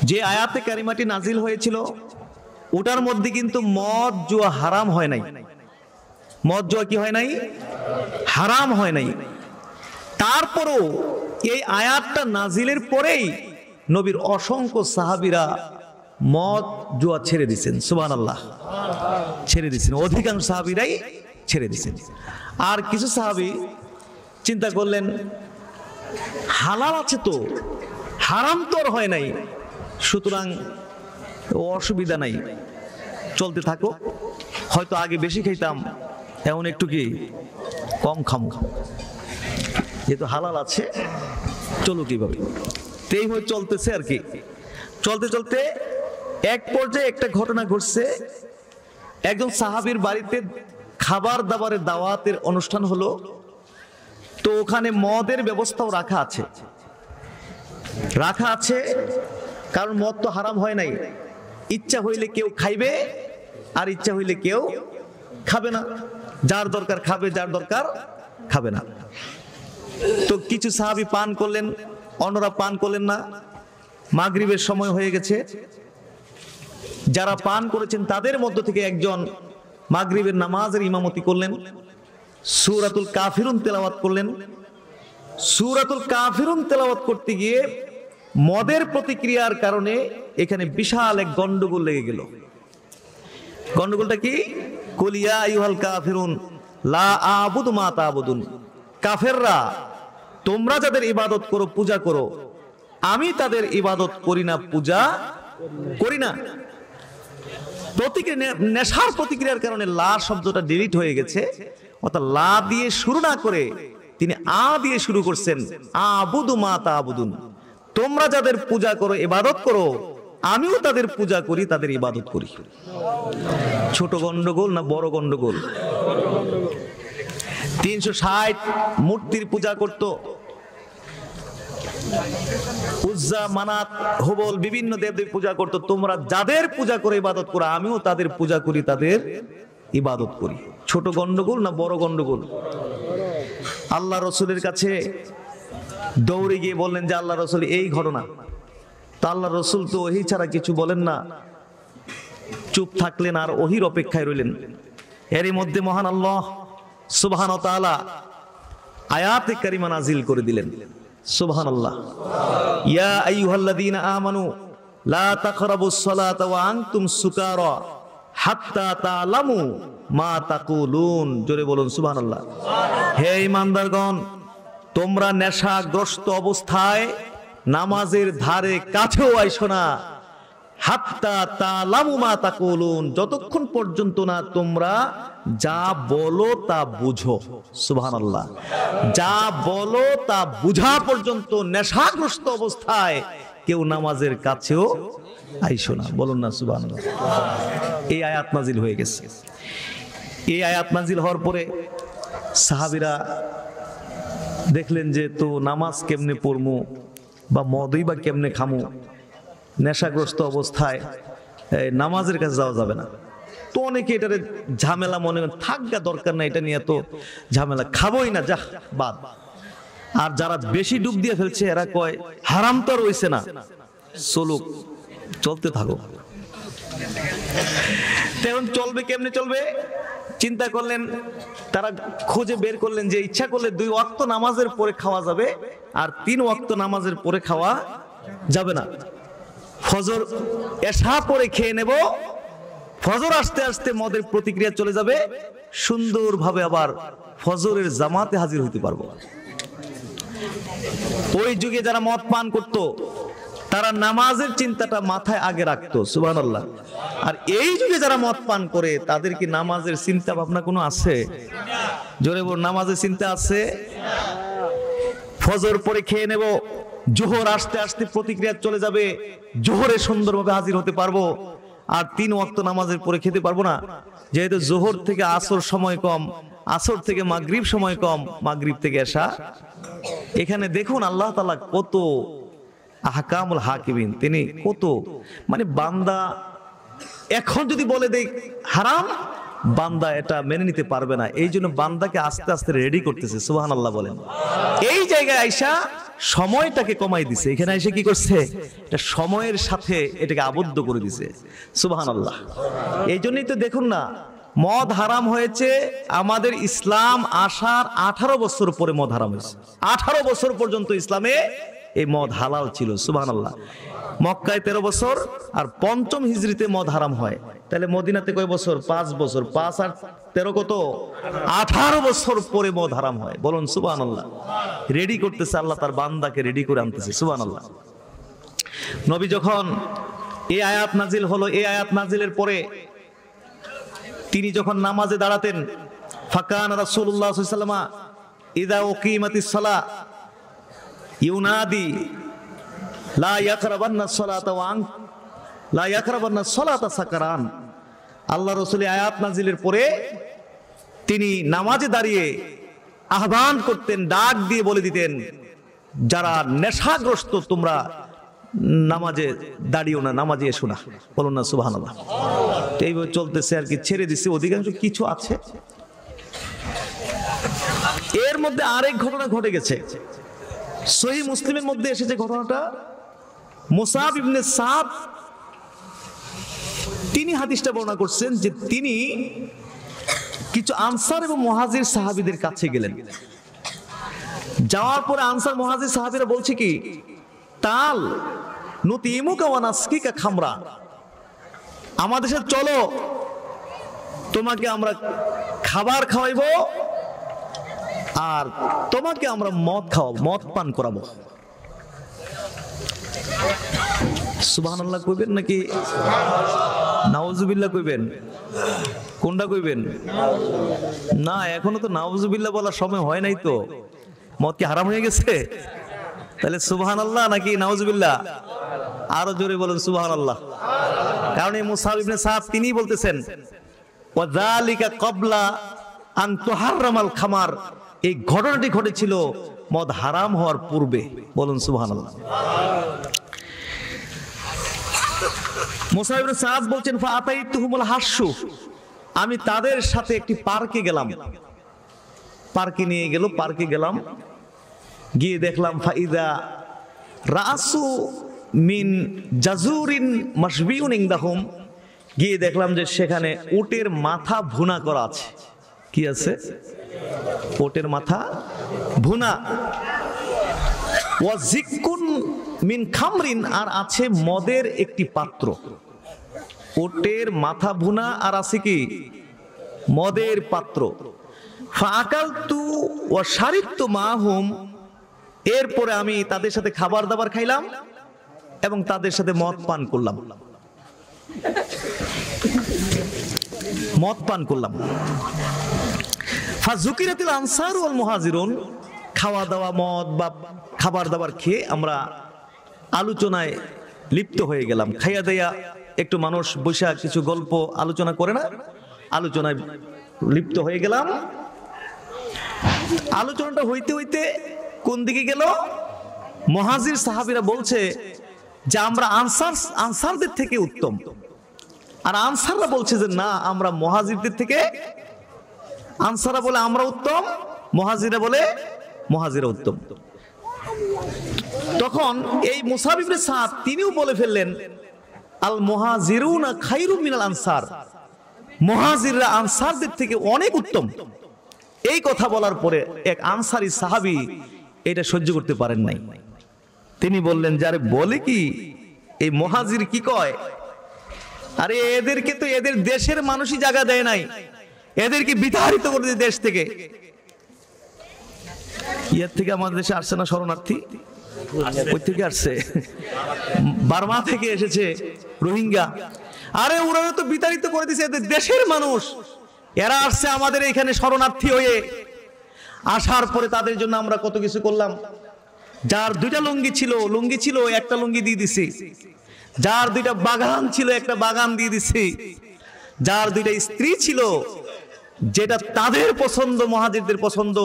যে আয়াতে কারিমাটি নাজিল হয়েছিল ওটার মধ্যে কিন্তু মদ জুয়া হারাম হয় নাই। মদ জুয়া কি হয় নাই? হারাম হয় নাই। তারপরও এই আয়াতটা নাজিলের পরেই নবীর অসংখ্য সাহাবীরা মদ জুয়া ছেড়ে দিয়েছেন। সুবহানাল্লাহ, ছেড়ে দিয়েছেন। অধিকাংশ সাহাবীরাই ছেড়ে দিয়েছেন। আর কিছু সাহাবী চিন্তা করলেন হালাল আছে তো, হারাম তো আর হয় নাই, সুতরাং অসুবিধা নাই, চলতে থাকো। হয়তো আগে বেশি খাইতাম, এখন একটু কি কম খামো, যেহেতু হালাল আছে চলো কিভাবে। এই হয়ে চলতেছে আর কি। চলতে চলতে এক পর্যায়ে একটা ঘটনা ঘটছে। একজন সাহাবীর বাড়িতে খাবার দাবারের দাওয়াতের অনুষ্ঠান হলো। তো ওখানে মদের ব্যবস্থাও রাখা আছে, কারণ মদ তো হারাম হয় নাই। ইচ্ছা হইলে কেউ খাইবে আর ইচ্ছা হইলে কেউ খাবে না। যার দরকার খাবে, যার দরকার খাবে না। তো কিছু সাহাবী পান করলেন, অন্যরা পান করলেন না। মাগরিবের সময় হয়ে গেছে। যারা পান করেছেন তাদের মধ্য থেকে একজন মাগরিবের নামাজের ইমামতি করলেন, সূরাতুল কাফিরুন তেলাওয়াত করলেন। সূরাতুল কাফিরুন তেলাওয়াত করতে গিয়ে মদের প্রতিক্রিয়ার কারণে এখানে বিশাল এক গন্ডগোল লেগে গেল। গন্ডগোলটা কি? কুল ইয়া আইয়ুহাল কাফিরুন লা আ'বুদু মা তা'বুদুন। কাফেররা, তোমরা যাদের ইবাদত করো, পূজা করো, আমি তাদের ইবাদত করি না, পূজা করি না। নেশার প্রতিক্রিয়ার কারণে লা শব্দটা ডিলিট হয়ে গেছে। অর্থাৎ লা দিয়ে শুরু না করে তিনি আ দিয়ে শুরু করছেন, আ'বুদু মা তা'বুদুন। তোমরা যাদের পূজা করো, ইবাদত করো, আমিও তাদের পূজা করি, তাদের ইবাদত করি। ছোট গন্ডগোল না বড় গন্ডগোল? 360 মূর্তির পূজা করত। উজ্জা, মানাত, হুবল, বিভিন্ন দেবদেবী পূজা করত। তোমরা যাদের পূজা করে ইবাদত করো, আমিও তাদের পূজা করি, তাদের ইবাদত করি। ছোট গন্ডগোল না বড় গন্ডগোল? আল্লাহ রসুলের কাছে দৌড়ে গিয়ে বললেন যে আল্লাহ রসুল, এই ঘটনা। তা আল্লাহ রসুল তো ওহী ছাড়া কিছু বলেন না, চুপ থাকলেন আর ওহীর অপেক্ষায় রইলেন। এরই মধ্যে মহান আল্লাহ সুবহানাহু ওয়া তাআলা আয়াতে কারিমা নাজিল করে দিলেন। সুবহানাল্লাহ। ইয়া আইয়ুহাল্লাযীনা আমানু লা তাকরাবুস সালাতা ওয়া আনতুম সুকারা হাত্তা তা'লামু মা তাকুলুন। জোরে বলুন সুবহানাল্লাহ। হে ঈমানদারগণ, তোমরা নেশাগ্রস্ত অবস্থায় নামাজের ধারে কাছেও আইসো না। হাত্তা তা'লামু মা তাকুলুন, যতক্ষণ পর্যন্ত না তোমরা যা বলো তা বুঝো। সুবহানাল্লাহ। যা বলো তা বুঝা পর্যন্ত নেশাগ্রস্ত অবস্থায় কেউ নামাজের কাছেও আইসো না। বলুন না সুবহানাল্লাহ। এই আয়াত নাজিল হয়ে গেছে। এই আয়াত নাজিল হওয়ার পরে সাহাবীরা দেখলেন যে তো নামাজ কেমনে পড়মু বা মদই বা কেমনে খামু, নেশাগ্রস্ত অবস্থায় নামাজের কাছে যাওয়া যাবে না। তো অনেকে এটারে ঝামেলা মনে করেন, থাকগা দরকার না, এটা নিয়ে তো ঝামেলা, খাবোই না, যা বাদ। আর যারা বেশি ডুব দিয়ে ফেলছে এরা কয় হারাম তো আর হইছে না, চলুক, চলতে থাকো। এখন চলবে কেমনে চলবে চিন্তা করলেন। তারা খুঁজে বের করলেন যে ইচ্ছা করলে 2 ওয়াক্ত নামাজের পরে খাওয়া যাবে, আর 3 ওয়াক্ত নামাজের পরে খাওয়া যাবে না। ফজর এশা পরে খেয়ে নেব, ফজর আসতে আসতে মদের প্রতিক্রিয়া চলে যাবে, সুন্দরভাবে আবার ফজরের জামাতে হাজির হইতে পারবো। ওই যুগে যারা মদ পান করত তারা নামাজের চিন্তাটা মাথায় আগে রাখতো। সুবহানাল্লাহ। আর এই যুগে যারা মদ পান করে তাদের কি নামাজের চিন্তা ভাবনা কোনো আছে? জোরে বল, নামাজের চিন্তা আছে? ফজর পরে খেয়ে নেব, জোহর আসতে আসতে প্রতিক্রিয়া চলে যাবে, জোহরে সুন্দরভাবে হাজির হতে পারবো, আর 3 ওয়াক্ত নামাজের পরে খেতে পারবো না। যেহেতু জোহর থেকে আসর সময় কম, আসর থেকে মাগরিব সময় কম, মাগরিব থেকে এশা। এখানে দেখুন আল্লাহ তাআলা কত আহকামুল হাকিমিন, তিনি কত, মানে বান্দা এখন যদি বলে দেই হারাম, বান্দা এটা মেনে নিতে পারবে না, এই জন্য বান্দাকে আস্তে আস্তে রেডি করতেছে। সুবহানাল্লাহ বলেন। এই জায়গায় আইসা সময়টাকে কমাই দিছে, এখানে এসে কি করছে, এটা সময়ের সাথে এটাকে আবদ্ধ করে দিছে। সুবহানাল্লাহ। এই জন্যই তো দেখুন না, মদ হারাম হয়েছে আমাদের ইসলাম আসার 18 বছর পরে মদ হারাম হয়েছে। 18 বছর পর্যন্ত ইসলামে এই মদ হালাল ছিল। সুবহানাল্লাহ। মক্কায় 13 বছর আর 5ম হিজরিতে মদ হারাম হয়। তাহলে মদিনাতে কয় বছর? 5 বছর। 5 আর 13 কত? 18 বছর পরে মদ হারাম হয়। বলুন সুবহানাল্লাহ। রেডি করতেছে আল্লাহ, তার বান্দাকে রেডি করে আনতেছে। সুবহানাল্লাহ। নবী যখন এই আয়াত নাজিল হলো, এই আয়াত নাজিলের পরে তিনি যখন নামাজে দাঁড়াতেন, ফাকান রাসূলুল্লাহ সাল্লাল্লাহু আলাইহি ওয়াসাল্লাম ইযা উকিমাতিস সালাহ ইউনাদি লা ইয়াকরাবান্নাস সালাতা ওয়া লা ইয়াকরাবান্নাস সালাতা সাকারান। আল্লাহ রাসূল আয়াত নাজিলের পরে তিনি নামাজে দাঁড়িয়ে আহ্বান করতেন, ডাক দিয়ে বলে দিতেন, যারা নেশাগ্রস্ত তোমরা নামাজে দাঁড়িও না, নামাজে এসো না। বলুন না সুবহানাল্লাহ। এইভাবে চলতেছে আর কি, ছেড়ে দিচ্ছে। অধিকাংশ কিছু আছে। এর মধ্যে আরেক ঘটনা ঘটে গেছে, সহিহ মুসলিমের মধ্যে এসেছে ঘটনাটা। মুসাব ইবনে সাদ তিনি হাদিসটা বর্ণনা করছেন যে তিনি কিছু আনসার এবং মুহাজির সাহাবীদের কাছে গেলেন। যাওয়ার পরে আনসার মুহাজির সাহাবীরা বলছে কি, তাল নুতিমুকা ওয়া নাসকিকা খামরা, আমাদের সাথে চলো, তোমাকে আমরা খাবার খাওয়াইবো আর তোমাকে আমরা মদ খাওয়াবো, মদ পান করাবো। সুবহানাল্লাহ কইবেন নাকি নাউজুবিল্লাহ কইবেন? কোনটা কইবেন? না, এখনো তো নাউজুবিল্লাহ বলার সময় হয় নাই তো। মদ কি হারাম হয়ে গেছে? তাহলে সুবহানাল্লাহ নাকি নাউজুবিল্লাহ? আরো জোরে বলেন সুবহানাল্লাহ। কারণ এই মুসাব ইবনে সাদ তিনি বলতেছেন, ওয়া যালিকা ক্বাবলা আন তুহাররামাল খামার, এই ঘটনাটি ঘটেছিল মদ হারাম হওয়ার পূর্বে। বলুন সুবহানাল্লাহ। মুসাব ইবনে সাদ বলছেন, ফাআতাইতুহুমুল হাসসু, আমি তাদের সাথে একটি পার্কে গেলাম, পার্কে নিয়ে গেল, পার্কে গেলাম, গিয়ে দেখলাম ফাইদা রাসু মিন জাজুরিন মাশবিউন ইনদাহুম, গিয়ে দেখলাম যে সেখানে উটের মাথা ভুনা করা আছে। কি আছে? উটের মাথা ভুনা। ওয়া জিকুন মিন খামরিন, আর আছে মদের একটি পাত্র। উটের মাথা ভুনা আর আছে কি? মদের পাত্র। ফাআকালতু ওয়া শারিবতু মাহুম, এরপরে আমি তাদের সাথে খাবার দাবার খাইলাম এবং তাদের সাথে মদ পান করলাম, মদ পান করলাম। ফাযুকিরাতিল আনসার ওয়াল মুহাজিরুন, খাওয়া দাওয়া, মদ বা খাবার দাবার খেয়ে আমরা আলোচনায় লিপ্ত হয়ে গেলাম। খাইয়া দেয়া একটু মানুষ বসে কিছু গল্প আলোচনা করে না, আলোচনায় লিপ্ত হয়ে গেলাম। আলোচনাটা হইতে হইতে কোন দিকে গেল? মুহাজির সাহাবীরা বলছে যে আমরা আনসারদের থেকে উত্তম, আর আনসাররা বলছে যে না, আমরা মুহাজিরদের থেকে। আনসাররা বলে আমরা উত্তম, মুহাজিররা বলে মুহাজিরা উত্তম। তখন এই মুসাব ইবনে সাদ তিনিও বলে ফেললেন, আল মুহাজিরুনা খায়রুম মিনাল আনসার, মুহাজিররা আনসারদের থেকে অনেক উত্তম। এই কথা বলার পরে এক আনসারী সাহাবী এটা সহ্য করতে পারেন নাই। তিনি বললেন, যারে বলে কি, এই মুহাজির কি কয়? আরে এদেরকে তো এদের দেশের মানুষই জায়গা দেয় নাই, এদেরকে বিতাড়িত করে দিয়ে দেশ থেকে। ইয়ার থেকে আমাদের দেশে আসছে না শরণার্থী? ওই থেকে আসছে, বার্মা থেকে এসেছে রোহিঙ্গা। আরে ওরা তো বিতাড়িত করে দিয়েছে, এদের দেশের মানুষ, এরা আসছে আমাদের এখানে শরণার্থী হয়ে। আসার পরে তাদের জন্য আমরা কত কিছু করলাম। যার 2টা লুঙ্গি ছিল একটা লুঙ্গি দিয়ে দিছি, যার 2টা বাগান ছিল একটা বাগান দিয়ে দিছি, যার 2টা স্ত্রী ছিল যেটা তাদের পছন্দ, মুহাজিরদের পছন্দ,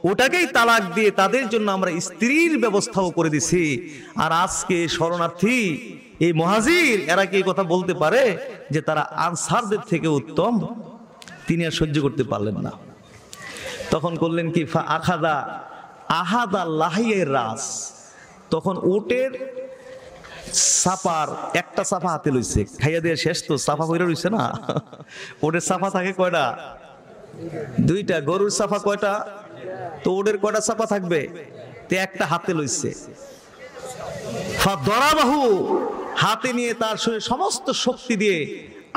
ওটাকেই তালাক দিয়ে তাদের জন্য আমরা স্ত্রীর ব্যবস্থাও করে দিছি। আর আজকে শরণার্থী এই মুহাজির, এরা কি কথা বলতে পারে যে তারা আনসারদের থেকে উত্তম? তিনি আর সহ্য করতে পারলেন না। তখন করলেন কি, ফা আখাদা আহাদা লাহিয়ের রাস, তখন উটের সাপার একটা সাফা হাতে লইছে, খাইয়া দিয়ে শেষ তো সাফা কইরা রইছে না, ওটের সাফা থাকে কয়টা, দুইটা, গরুর সাফা কয়টা, তো ওটের কয়টা সাফা থাকবে, তে একটা হাতে লইছে। ফা দরাবাহু, হাতে নিয়ে তার শরীরে সমস্ত শক্তি দিয়ে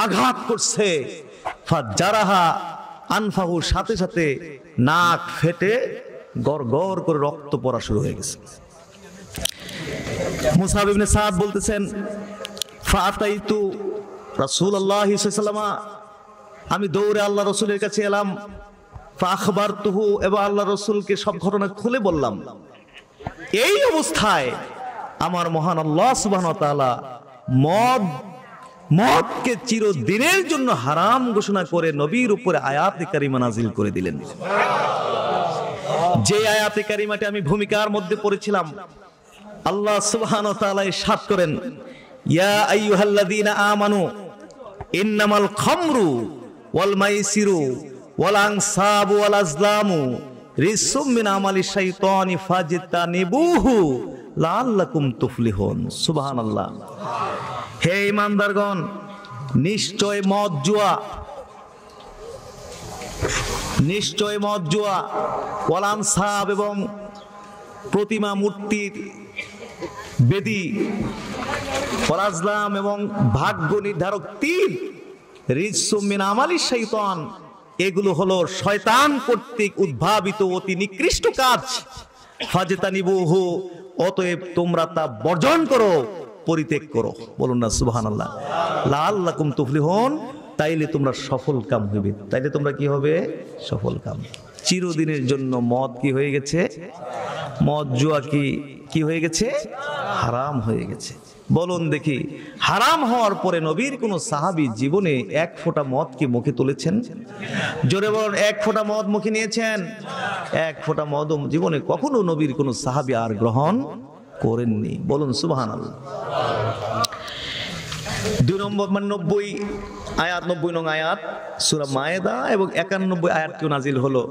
আঘাত করছে। ফা জারাহা আনফাহু, সাথে সাথে নাক ফেটে গড় গড় করে রক্ত পড়া শুরু হয়ে গেছে। মুসাব ইবনে সাদ বলতেছেন, ফাতাইতু রাসূলুল্লাহ সাল্লাল্লাহু আলাইহি ওয়াসাল্লাম, আমি দৌড়ে আল্লাহ রাসূলের কাছে এলাম। ফাখবারতুহু, এবং আল্লাহ রাসূলকে সব ঘটনা খুলে বললাম। এই অবস্থায় আমার মহান আল্লাহ সুবহানাহু ওয়া তাআলা মদকে চিরদিনের জন্য হারাম ঘোষণা করে নবীর উপরে আয়াতে কারিমা নাজিল করে দিলেন। যে আয়াতে কারিমাটি আমি ভূমিকার মধ্যে পড়েছিলাম, আল্লাহ সুবহানাহু ওয়া তাআলা ইরশাদ করেন, ইয়া আইয়ুহাল্লাযীনা আমানু ইন্নামাল খামরু ওয়াল মাইসিরু ওয়াল আনসাবু ওয়াল আজলামু রিজসুম মিন আমালিশ শাইতানি ফাজতানিবুহু লাআল্লাকুম তুফলিহুন। সুবহানাল্লাহ। হে ঈমানদারগণ, নিশ্চয় মদ জুয়া, নিশ্চয় মদ জুয়া, ওয়াল আনসাব, এবং প্রতিমা মূর্তির বেদী, ওয়াল আজলাম, এবং ভাগ্য নির্ধারক তীর, রিজসুম মিন আমালিশ শাইতান, এগুলো হলো শয়তান কর্তৃক উদ্ভাবিত অতি নিকৃষ্ট কাজ। ফাজতানিবুহু, অতএব তোমরা তা বর্জন করো, পরিত্যাগ করো। বলুন না সুবহানাল্লাহ। লাআল্লাকুম তুফলিহুন, তাইলে তোমরা সফল কাম হইবে। তাইলে তোমরা কি হবে? সফল কাম। চিরদিনের জন্য মদ কি হয়ে গেছে? মদ জুয়া কি হয়ে গেছে? হারাম হয়ে গেছে। বলুন দেখি, হারাম হওয়ার পরে নবীর কোন সাহাবী জীবনে এক ফোঁটা মদ কি মুখে তুলেছেন? জোরে বলুন, এক ফোঁটা মদ মুখে নিয়েছেন? এক ফোঁটা মদ জীবনে কখনো নবীর কোন সাহাবী আর গ্রহণ করেননি। বলুন সুবহানাল্লাহ। 2 নম্বর 90 আয়াত, 90 নং আয়াত সূরা মায়েদা এবং 91 আয়াতটিও নাজিল হলো,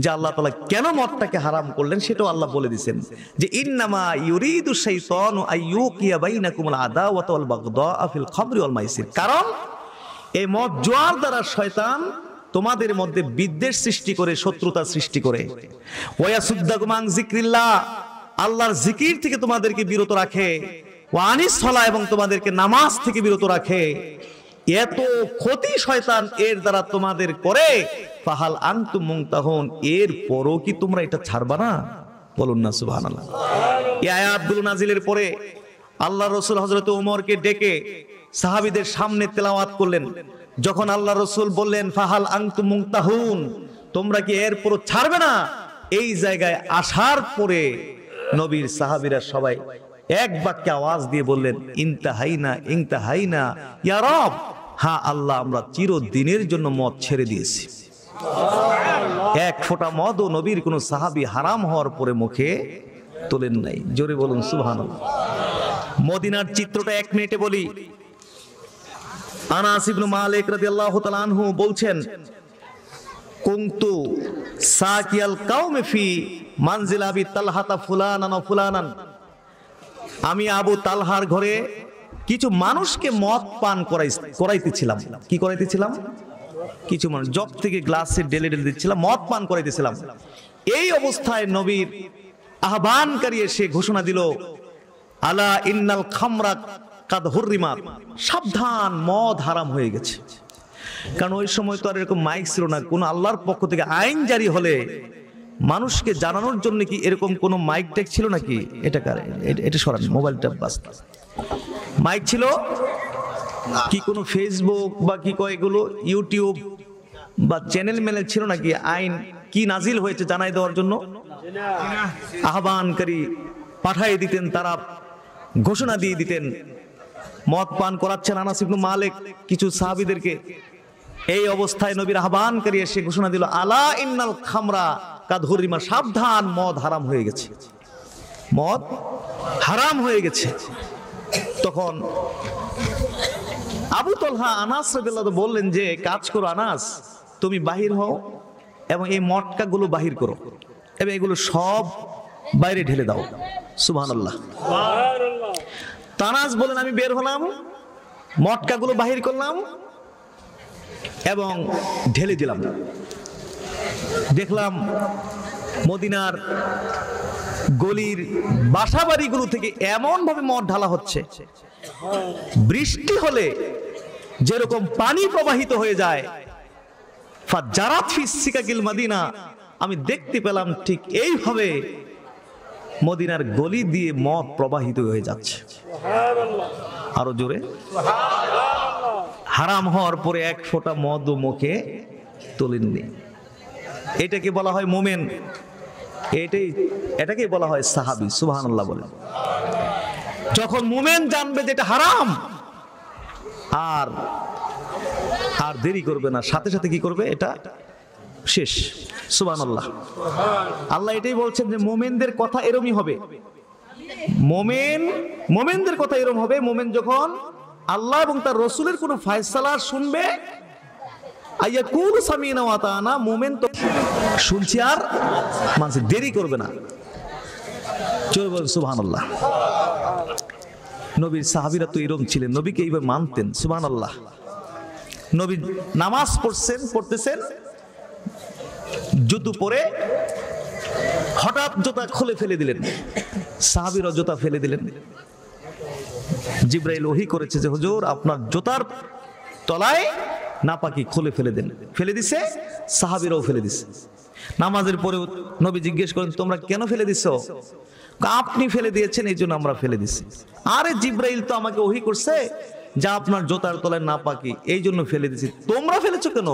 যে আল্লাহ তাআলা কেন মদটাকে হারাম করলেন সেটাও আল্লাহ বলে দিয়েছেন, যে ইন্নামা ইউরিদু শাইতানু আইয়ুকিয়া বাইনাকুমুল আদাওয়াতা ওয়াল বাগদা ফিল খামরি ওয়াল মাইসির। কারণ এই মদ জুয়ার দ্বারা শয়তান তোমাদের মধ্যে বিদ্বেষ সৃষ্টি করে, শত্রুতা সৃষ্টি করে। ওয়ায়াসুদ্দাকুম আন যিকরিল্লাহ, আল্লাহর জিকির থেকে তোমাদেরকে বিরত রাখে। ওয়া আনিস সালাহ, এবং তোমাদেরকে নামাজ থেকে বিরত রাখে। এত ক্ষতি শয়তান এর দ্বারা তোমাদের করে, ফাহাল আনতুম মুনতাহুন, এর পরও কি তোমরা এটা ছাড়বা না? বলুন না সুবহানাল্লাহ। এই আয়াতগুলো নাজিলের পরে আল্লাহ রাসূল হযরত ওমরকে ডেকে সাহাবীদের সামনে তেলাওয়াত করলেন। যখন আল্লাহ রাসূল বললেন ফাহাল আনতুম মুনতাহুন, তোমরা কি এর পরও ছাড়বে না, এই জায়গায় আসার পরে নবীর সাহাবীরা সবাই এক বাক্যে আওয়াজ দিয়ে বললেন, ইনতাহাইনা ইনতাহাইনা ইয়া রব, হ্যাঁ আল্লাহ, আমরা চিরদিনের জন্য মদ ছেড়ে দিয়েছি। এক ফোঁটা মদও নবীর কোন সাহাবী হারাম হওয়ার পরে মুখে তোলেন নাই। জোরে বলুন সুবহানাল্লাহ। মদিনার চিত্রটা 1 মিনিটে বলি। আনাস ইবনে মালিক রাদিয়াল্লাহু তাআলা আনহু বলছেন, কুনতু সাকিয়াল কাওমি ফি মানজিল আবি তালহাতা ফুলানান ওয়া ফুলানান, আমি আবু তালহার ঘরে কিছু মানুষকে মদ পান করাইতেছিলাম। কি করাইতেছিলাম? কিছু মানুষ জগ থেকে গ্লাসে ঢেলে ঢেলে দিচ্ছিলাম, মদ পান করাইতেছিলাম। এই অবস্থায় নবীর আহ্বানকারী এসে ঘোষণা দিল, আলা ইন্নাল খামরা কাদ হুররিমাত, সাবধান, মদ হারাম হয়ে গেছে। কারণ ওই সময় তো আর এরকম মাইক ছিল না। কোন আল্লাহর পক্ষ থেকে আইন জারি হলে মানুষকে জানানোর জন্য কি এরকম কোন মাইক টেক ছিল নাকি? এটা সরান, মোবাইলটা বাস। মাইক ছিল কি? কোনো ফেসবুক বা কি কয় এগুলো ইউটিউব বা চ্যানেল মেলে ছিল নাকি আইন কি নাজিল হয়েছে জানাই দেওয়ার জন্য? আহ্বানকারী পাঠিয়ে দিতেন, তারা ঘোষণা দিয়ে দিতেন। মদ পান করাচ্ছেন আনাস ইবনে মালিক কিছু সাহাবীদেরকে। এই অবস্থায় নবীর আহ্বানকারী এসে ঘোষণা দিল, আলা ইন্নাল খামরা কাদ হুররিমা, সাবধান, মদ হারাম হয়ে গেছে, মদ হারাম হয়ে গেছে। তখন আবু তালহা আনাস রাদিয়াল্লাহু বললেন যে, কাজ করো আনাস, তুমি বাহির হও এবং এই মটকাগুলো বাহির করো এবং এগুলো সব বাইরে ঢেলে দাও। সুবহানাল্লাহ। তানাজ বলেন আমি বের হলাম, মটকাগুলো বাহির করলাম এবং ঢেলে দিলাম। দেখলাম মদিনার গলির বাসাবাড়িগুলো থেকে এমন ভাবে মদ ঢালা হচ্ছে, বৃষ্টি হলে যেরকম পানি প্রবাহিত হয়ে যায়, ফাজারাত ফিস সিকাকিল মদিনা, আমি দেখতে পেলাম ঠিক এইভাবে মদিনার গলি দিয়ে মদ প্রবাহিত হয়ে যাচ্ছে। আরো জোরে। হারাম হওয়ার পরে এক ফোঁটা মদ মুখে তোলেননি। এটাকে বলা হয় মোমেন, এটাকে বলা হয় সাহাবী। সুবহানাল্লাহ বলেন। যখন মোমেন জানবে যে এটা হারাম, আর আর দেরি করবে না, সাথে সাথে কি করবে, এটা শেষ। সুবহানাল্লাহ। আল্লাহ এটাই বলছেন যে মোমেনদের কথা এরমই হবে। মোমেনদের কথা এরম হবে। মোমেন যখন আল্লাহ এবং তার রাসূলের কোনো ফয়সালা শুনবে, আয়াকুল সামিনা ওয়া আতানা, মোমেন তো শুনছি আর মানছে, দেরি করবে না। জোরে বলেন সুবহানাল্লাহ। নবীর সাহাবীরা তো এরকম ছিলেন, নবীকে এইভাবে মানতেন। সুবহানাল্লাহ। নবী নামাজ পড়তেছেন, জুতো পরে হঠাৎ জুতা খুলে ফেলে দিলেন, সাহাবীরা জুতা ফেলে দিলেন। জিবরাইল ওহী করেছে যে হুজুর আপনার জুতার তলায় নাপাকি খুলে ফেলে দেন। ফেলে দিছে, সাহাবীরাও ফেলে দিছে। নামাজের পরে নবী জিজ্ঞেস করেন তোমরা কেন ফেলে দিছো? আপনি ফেলে দিয়েছেন এই জন্য আমরা ফেলে দিছি। আরে জিবরাইল তো আমাকে ওহী করছে যা আপনার জুতার তলায় নাপাকি, এই জন্য ফেলে দিছি। তোমরা ফেলেছো কেন?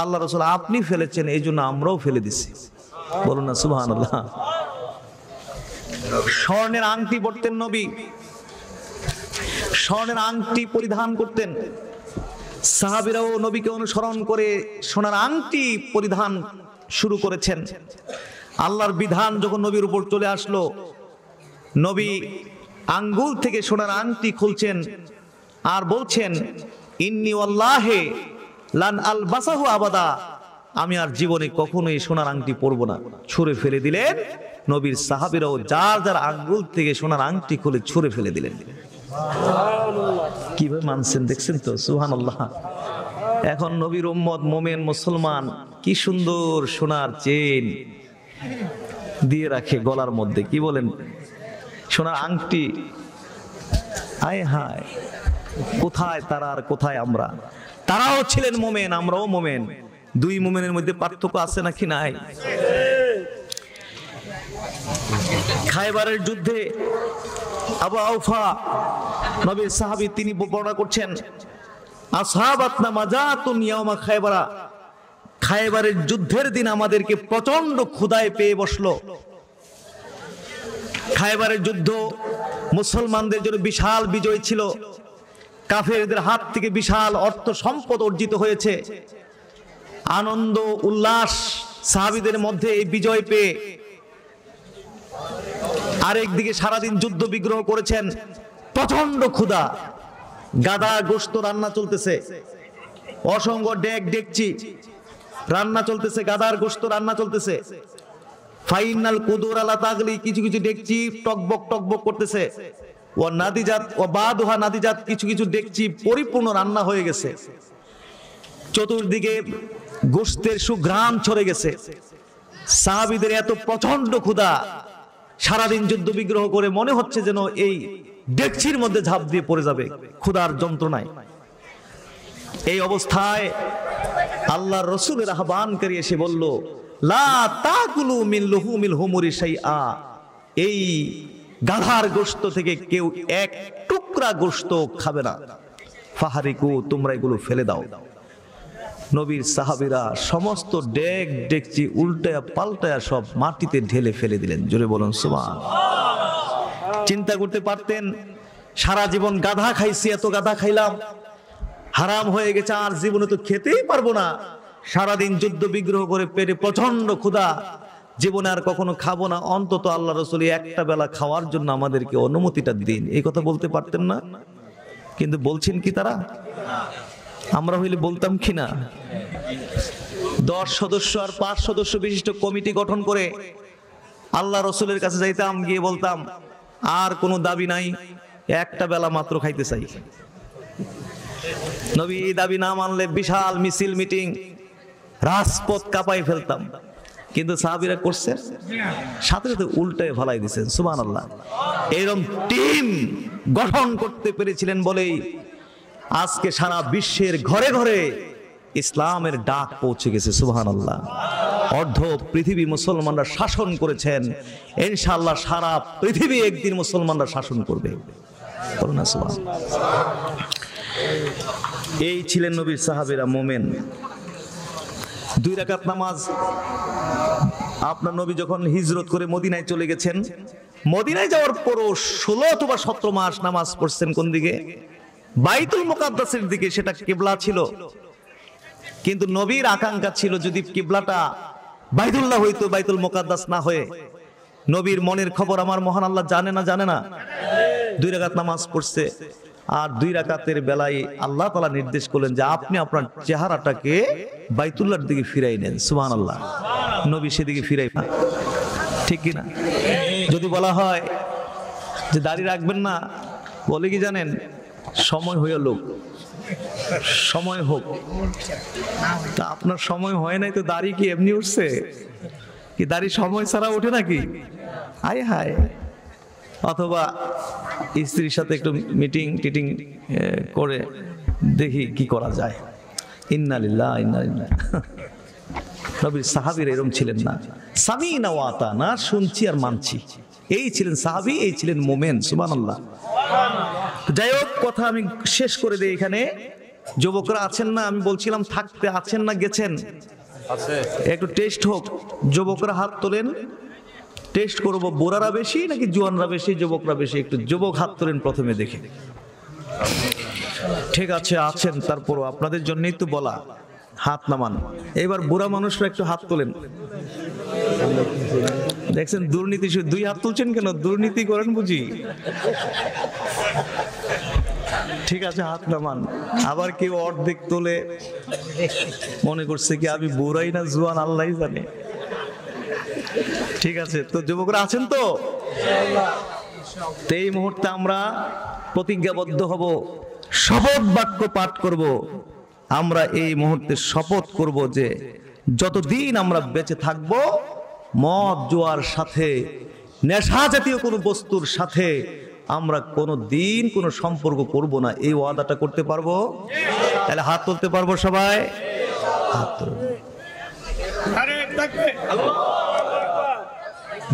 আল্লাহ রাসূল আপনি ফেলেছেন এই জন্য আমরাও ফেলে দিছি। বলুন না সুবহানাল্লাহ। স্বর্ণের আংটি পরতেন নবী, স্বর্ণের আংটি পরিধান করতেন। সাহাবীরাও নবীকে অনুসরণ করে সোনার আংটি পরিধান শুরু করেছেন। আল্লাহর বিধান যখন নবীর উপর চলে আসলো, নবী আঙ্গুল থেকে সোনার আংটি খুলছেন আর বলছেন ইন্নী ওয়াল্লাহি লান আলবাসাহু আবাদা, আমি আর জীবনে কখনোই সোনার আংটি পরবো না। ছুঁড়ে ফেলে দিলেন। নবীর সাহাবীরাও যার যার আঙ্গুল থেকে সোনার আংটি খুলে ছুঁড়ে ফেলে দিলেন। কিভাবে মানছেন দেখছেন তো? সুবহানাল্লাহ। এখন নবীর উম্মত মোমেন মুসলমান কি সুন্দর সোনার চেন দিয়ে রাখে গলার মধ্যে, কি বলেন, সোনার আংটি। হায় হায়, কোথায় তারা আর কোথায় আমরা? তারাও ছিলেন মোমেন, আমরাও মোমেন। দুই মোমেনের মধ্যে পার্থক্য আছে নাকি নাই? খায়বারের যুদ্ধে আবু আওফা নবীর সাহাবী, তিনি বর্ণনা করছেন আসহাবাতনা মাজাতুন ইয়াউমা খায়বারা, খায়বারের যুদ্ধের দিন আমাদেরকে প্রচন্ড ক্ষুধায় পেয়ে বসলো। খায়বারের যুদ্ধ মুসলমানদের জন্য বিশাল বিজয় ছিল। কাফেরদের হাত থেকে বিশাল অর্থ সম্পদ অর্জিত হয়েছে। আনন্দ উল্লাস সাহাবীদের মধ্যে এই বিজয় পেয়ে। আরেকদিকে সারাদিন যুদ্ধ বিগ্রহ করেছেন, প্রচন্ড ক্ষুধা, গাদা গোশত রান্না চলতেছে, অসংখ্য ডেকচি রান্না চলতেছে, গাদার গোশত রান্না চলতেছে। ফাইনাল কুদুর আলা তাগলি, কিছু কিছু ডেকচি টকবক টকবক করতেছে। ও নাদিজাত ও বাদুহা নাদিজাত, কিছু কিছু ডেকচি পরিপূর্ণ রান্না হয়ে গেছে। চতুর্দিকে গোশতের সুঘ্রাণ ছড়ে গেছে। সাহাবীদের এত প্রচন্ড ক্ষুধা, সারাদিন যুদ্ধ বিগ্রহ করে মনে হচ্ছে যেন এই ডেকচির মধ্যে ঝাঁপ দিয়ে পড়ে যাবে ক্ষুধার যন্ত্রণায়। এই অবস্থায় আল্লাহর রাসূলের আহ্বানকারী এসে বলল লা তাকুলু মিন লুহুমিল হুমুরি শাইআ, এই গাধার গোশত থেকে কেউ এক টুকরা গোশত খাবে না। ফাহারিকু, তোমরা এগুলো ফেলে দাও। নবীর সাহাবীরা সমস্ত ডেকচি উল্টায়া পাল্টায়া সব মাটিতে ঢেলে ফেলে দিলেন। জোরে বলুন সুবহানাল্লাহ। চিন্তা করতে পারতেন সারা জীবন গাধা খাইছি, এত গাধা খাইলাম, হারাম হয়ে গেছে, আর জীবনে তো খেতেই পারবো না। সারাদিন যুদ্ধ বিগ্রহ করে পেটে প্রচন্ড ক্ষুধা, জীবনে আর কখনো খাবো না, অন্তত আল্লাহ রাসূল একটা বেলা খাওয়ার জন্য আমাদেরকে অনুমতিটা দিন, এই কথা বলতে পারতেন না? কিন্তু বলছেন কি তারা? আমরা হইলে বলতাম কি না? 10 সদস্য আর 5 সদস্য বিশিষ্ট কমিটি গঠন করে আল্লাহ রসুলের কাছে যাইতাম, গিয়ে বলতাম আর কোনো দাবি নাই, একটা বেলা মাত্র খাইতে চাই। নবী এই দাবি না মানলে বিশাল মিছিল মিটিং, রাজপথ কাঁপাই ফেলতাম। কিন্তু সাহাবীরা করছেন, সাথে সাথে উল্টায় ভালাই দিয়েছেন। সুবহানাল্লাহ। এরকম টিম গঠন করতে পেরেছিলেন বলেই আজকে সারা বিশ্বের ঘরে ঘরে ইসলামের ডাক পৌঁছে গেছে। সুবহানাল্লাহ। অর্ধ পৃথিবী মুসলমানরা শাসন করেছেন, ইনশাআল্লাহ সারা পৃথিবী একদিন মুসলমানরা শাসন করবে। বলুন সুবহানাল্লাহ। এই ছিলেন নবীর সাহাবীরা, মোমেন। 2 রাকাত নামাজ আপনার নবী যখন হিজরত করে মদিনায় চলে গেছেন, মদিনায় যাওয়ার পরও 16 অথবা 17 মাস নামাজ পড়ছেন কোন দিকে? বাইতুল মুকাদ্দাসের দিকে। সেটা কিবলা ছিল, কিন্তু নবীর আকাঙ্ক্ষা ছিল যদি কিবলাটা বাইতুল্লাহ হইতো, বাইতুল মুকাদ্দাস না হয়ে। নবীর মনের খবর আমার মহান আল্লাহ জানে না? জানে না? 2 রাকাত নামাজ পড়ছে, আর 2 রাকাতের বেলায় আল্লাহ তাআলা নির্দেশ করলেন যে আপনি আপনার চেহারাটাকে বাইতুল্লাহর দিকে ফিরাই নেন। সুবহানাল্লাহ। নবী সেদিকে ফিরাই না, ঠিক কি না? যদি বলা হয় যে দাড়ি রাখবেন না, বলে কি জানেন? সময় হয়ে লোক, সময় হোক। তা আপনার সময় হয় নাই তো দাড়ি কি এমনি উঠছে? কি দাড়ি সময় ছাড়া ওঠে নাকি? হায় হায়। অথবা স্ত্রীর সাথে একটু মিটিং টিটিং করে দেখি কি করা যায়। ইন্না লিল্লাহ ইন্না ইলাইহি। নবীর সাহাবীরা এরকম ছিলেন না, সামিনা ওয়া আতানা, শুনছি আর মানছি। এই ছিলেন সাহাবী, এই ছিলেন মোমেন। সুবহানাল্লাহ। যাই হোক, কথা আমি শেষ করে দিই এখানে। যুবকরা আছেন না? আমি বলছিলাম থাকতে, আছেন না গেছেন? একটু টেস্ট হোক। যুবকরা হাত তোলেন, টেস্ট করব বুড়ারা বেশি নাকি জোয়ানরা বেশি, যুবকরা বেশি। একটু যুবক হাত তোলেন প্রথমে দেখে। ঠিক আছে, আছেন। তারপরও আপনাদের জন্যই তো বলা, হাত নামান। এবার বুড়া মানুষরা একটু হাত তোলেন। দেখছেন দুর্নীতি, 2 হাত তুলছেন কেন? দুর্নীতি করেন বুঝি? ঠিক আছে, হাত নামান। আবার কেউ অর্ধেক তোলে, মনে করছে কি আমি বুড়াই না জোয়ান আল্লাহই জানে। ঠিক আছে, তো যুবকরা আছেন তো? এই মুহূর্তে আমরা প্রতিজ্ঞাবদ্ধ হব, শপথ বাক্য পাঠ করব। আমরা এই মুহূর্তে শপথ করব যে যতদিন আমরা বেঁচে থাকব, মদ জুয়ার সাথে, নেশা জাতীয় কোনো বস্তুর সাথে আমরা কোনো দিন কোনো সম্পর্ক করব না। এই ওয়াদাটা করতে পারবো? তাহলে হাত তুলতে পারবো সবাই? হাত তুলুন,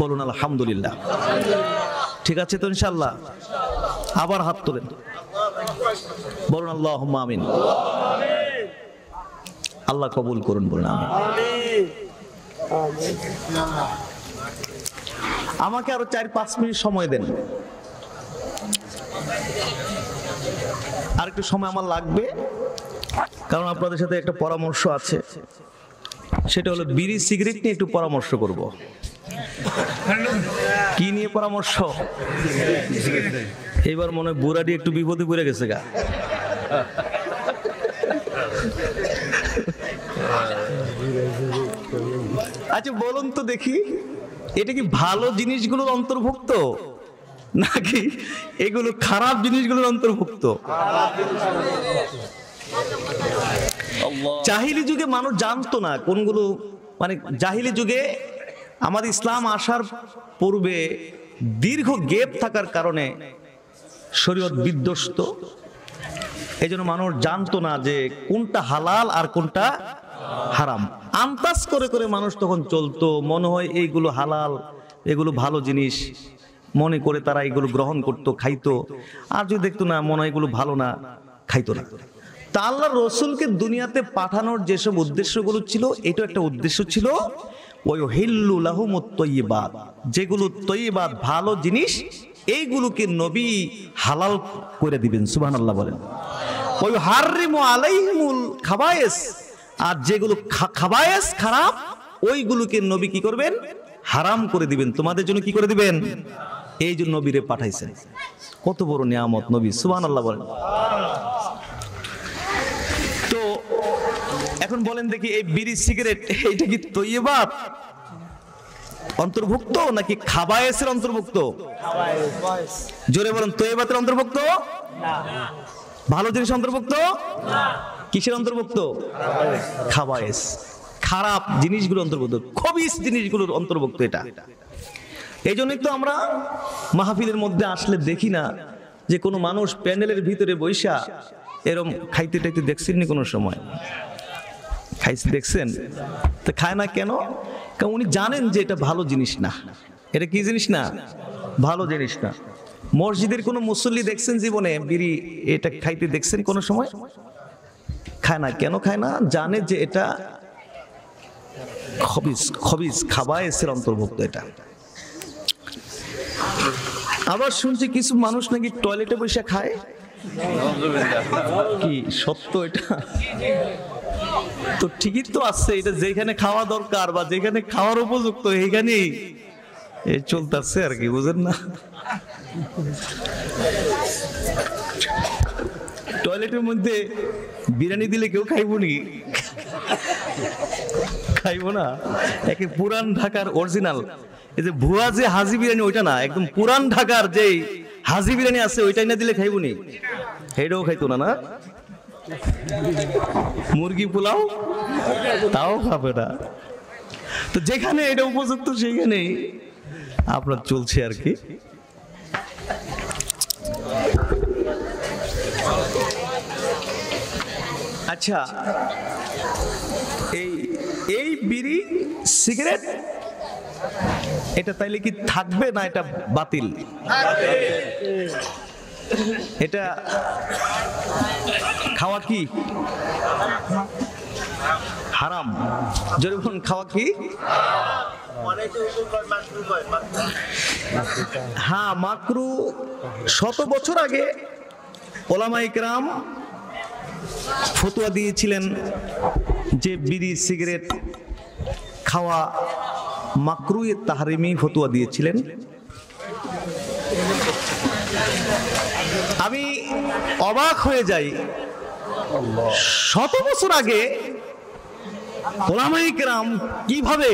বলুন আলহামদুলিল্লাহ। ঠিক আছে তো ইনশাআল্লাহ? আবার হাত তোলেন, বলুন আল্লাহুম্মা আমিন। আল্লাহ কবুল করুন, বলুন আমিন। আমাকে আরো 4-5 মিনিট সময় দেন। আর একটু সময় আমার লাগবে, কারণ আপনাদের সাথে একটা পরামর্শ আছে। সেটা হলো বিড়ি সিগারেট নিয়ে একটু পরামর্শ করব। কি নিয়ে পরামর্শ? এবার মনে হয় বুড়াটি একটু বিপদে পড়ে গেছে গা। আচ্ছা বলুন তো দেখি, এটা কি ভালো জিনিসগুলোর অন্তর্ভুক্ত নাকি এগুলো খারাপ জিনিসগুলোর অন্তর্ভুক্ত? জাহিলি যুগে মানুষ জানতো না কোনগুলো, মানে জাহিলি যুগে আমাদের ইসলাম আসার পূর্বে দীর্ঘ গ্যাপ থাকার কারণে শরীয়ত বিধ্বস্ত। এই জন্য মানুষ জানতো না যে কোনটা হালাল আর কোনটা হারাম। আন্দাজ করে করে মানুষ তখন চলতো, মনে হয় এইগুলো হালাল, এগুলো ভালো জিনিস মনে করে তারা এগুলো গ্রহণ করতো, খাইতো। আর যদি দেখতো না, মনে হয় এগুলো ভালো না, খাইতো না। তা আল্লাহর রাসূলকে দুনিয়াতে পাঠানোর যেসব উদ্দেশ্যগুলো ছিল, এটা একটা উদ্দেশ্য ছিল ওয়ায়ুহিল্লু লাহুমুত তাইয়্যিবাত, যেগুলো তাইয়্যিবাত ভালো জিনিস, এইগুলোকে নবী হালাল করে দিবেন। সুবহানাল্লাহ বলেন। ওয়ায়ুহাররিমু আলাইহিমুল খাবায়েস, আর যেগুলো খাবায়েস খারাপ, ওইগুলোকে নবী কি করবেন? হারাম করে দিবেন। তোমাদের জন্য কি করে দিবেন? এই জন্য নবীরে পাঠাইছেন। কত বড় নিয়ামত নবী। সুবহানাল্লাহ বলেন। এখন বলেন দেখি, এই বিড়ি সিগারেট এইটা কি তৈয়বাত অন্তর্ভুক্ত নাকি খাবায়েসের অন্তর্ভুক্ত? জোরে বলেন, তৈয়বাতের অন্তর্ভুক্ত? ভালো জিনিস অন্তর্ভুক্ত? কিসের অন্তর্ভুক্ত? খাবায়েস, খারাপ জিনিসগুলো অন্তর্ভুক্ত, খবিস জিনিসগুলোর অন্তর্ভুক্ত এটা। এই জন্যই তো আমরা মাহফিলের মধ্যে আসলে দেখি না যে কোনো মানুষ প্যান্ডেলের ভিতরে বৈশা এরম খাইতে টাইতে দেখছেন নি কোনো সময়? খাইছে দেখছেন? তো খায় না কেন? কারণ উনি জানেন যে এটা ভালো জিনিস না। এটা কি জিনিস না? ভালো জিনিস না। মসজিদের কোনো মুসল্লি দেখছেন জীবনে বিড়ি এটা খাইতে দেখছেন কোনো সময়? খায় না। কেন খায় না? জানে যে এটা খবিস, খবিস খাবায়েসের অন্তর্ভুক্ত এটা। আবার শুনছি কিছু মানুষ নাকি টয়লেটে বসে খায়। কি সত্য এটা? তো ঠিকই তো আছে, এটা যেখানে খাওয়া দরকার বা যেখানে খাওয়ার উপযুক্ত এইখানেই চলতেছে আর কি, বুঝেন না? টয়লেটের মধ্যে বিরিয়ানি দিলে কেউ খাইবো নি? খাইবো না। একে পুরান ঢাকার অরিজিনাল, এই যে ভুয়া যে হাজি বিরিয়ানি ওইটা না, একদম পুরান ঢাকার যে হাজি বিরিয়ানি আছে ওইটাই না দিলে খাইবো নি? এটাও খাইতো না। না মুরগি পোলাও তাও খাবে না। তো যেখানে এটা উপযুক্ত সেখানেই আপনার চলছে আর কি। আচ্ছা, এই বিড়ি সিগারেট এটা তাইলে কি থাকবে না এটা বাতিল? এটা খাওয়া কি হারাম? যেরকম খাওয়া কি? হ্যাঁ, মাকরু। 100 বছর আগে ওলামায়ে কেরাম ফতোয়া দিয়েছিলেন যে বিড়ি সিগারেট খাওয়া মাকরুহে তাহরিমি ফতোয়া দিয়েছিলেন। আমি অবাক হয়ে যাই, 100 বছর আগে ওলামায়ে কেরাম কিভাবে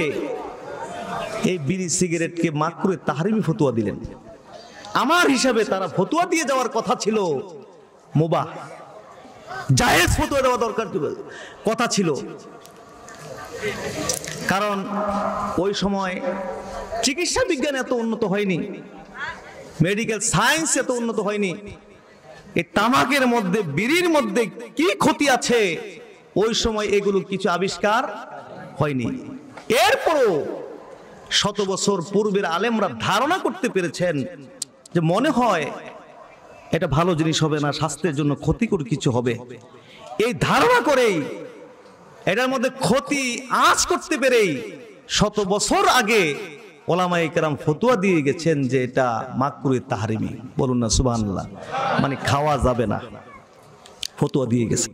এই বিড়ি সিগারেটকে মাকরুহে তাহরিমি ফতোয়া দিলেন। আমার হিসাবে তারা ফতোয়া দিয়ে যাওয়ার কথা ছিল মুবাহ, জায়েজ ফতোয়া দেওয়া দরকার কথা ছিল। কারণ ওই সময় চিকিৎসা বিজ্ঞান এত উন্নত হয়নি, মেডিকেল সায়েন্স এত উন্নত হয়নি। এই তামাকের মধ্যে, বিড়ির মধ্যে কি ক্ষতি আছে ওই সময় এগুলো কিছু আবিষ্কার হয়নি। এরপরও 100 বছর পূর্বের আলেমরা ধারণা করতে পেরেছেন যে মনে হয় এটা ভালো জিনিস হবে না, স্বাস্থ্যের জন্য ক্ষতিকর কিছু হবে। এই ধারণা করেই, এটার মধ্যে ক্ষতি আঁচ করতে পেরেই 100 বছর আগে ওলামায়ে কেরাম ফতোয়া দিয়ে গেছেন যে এটা মাকরুহে তাহরিমি। বলুন না সুবহানাল্লাহ। মানে খাওয়া যাবে না, ফতোয়া দিয়ে গেছে।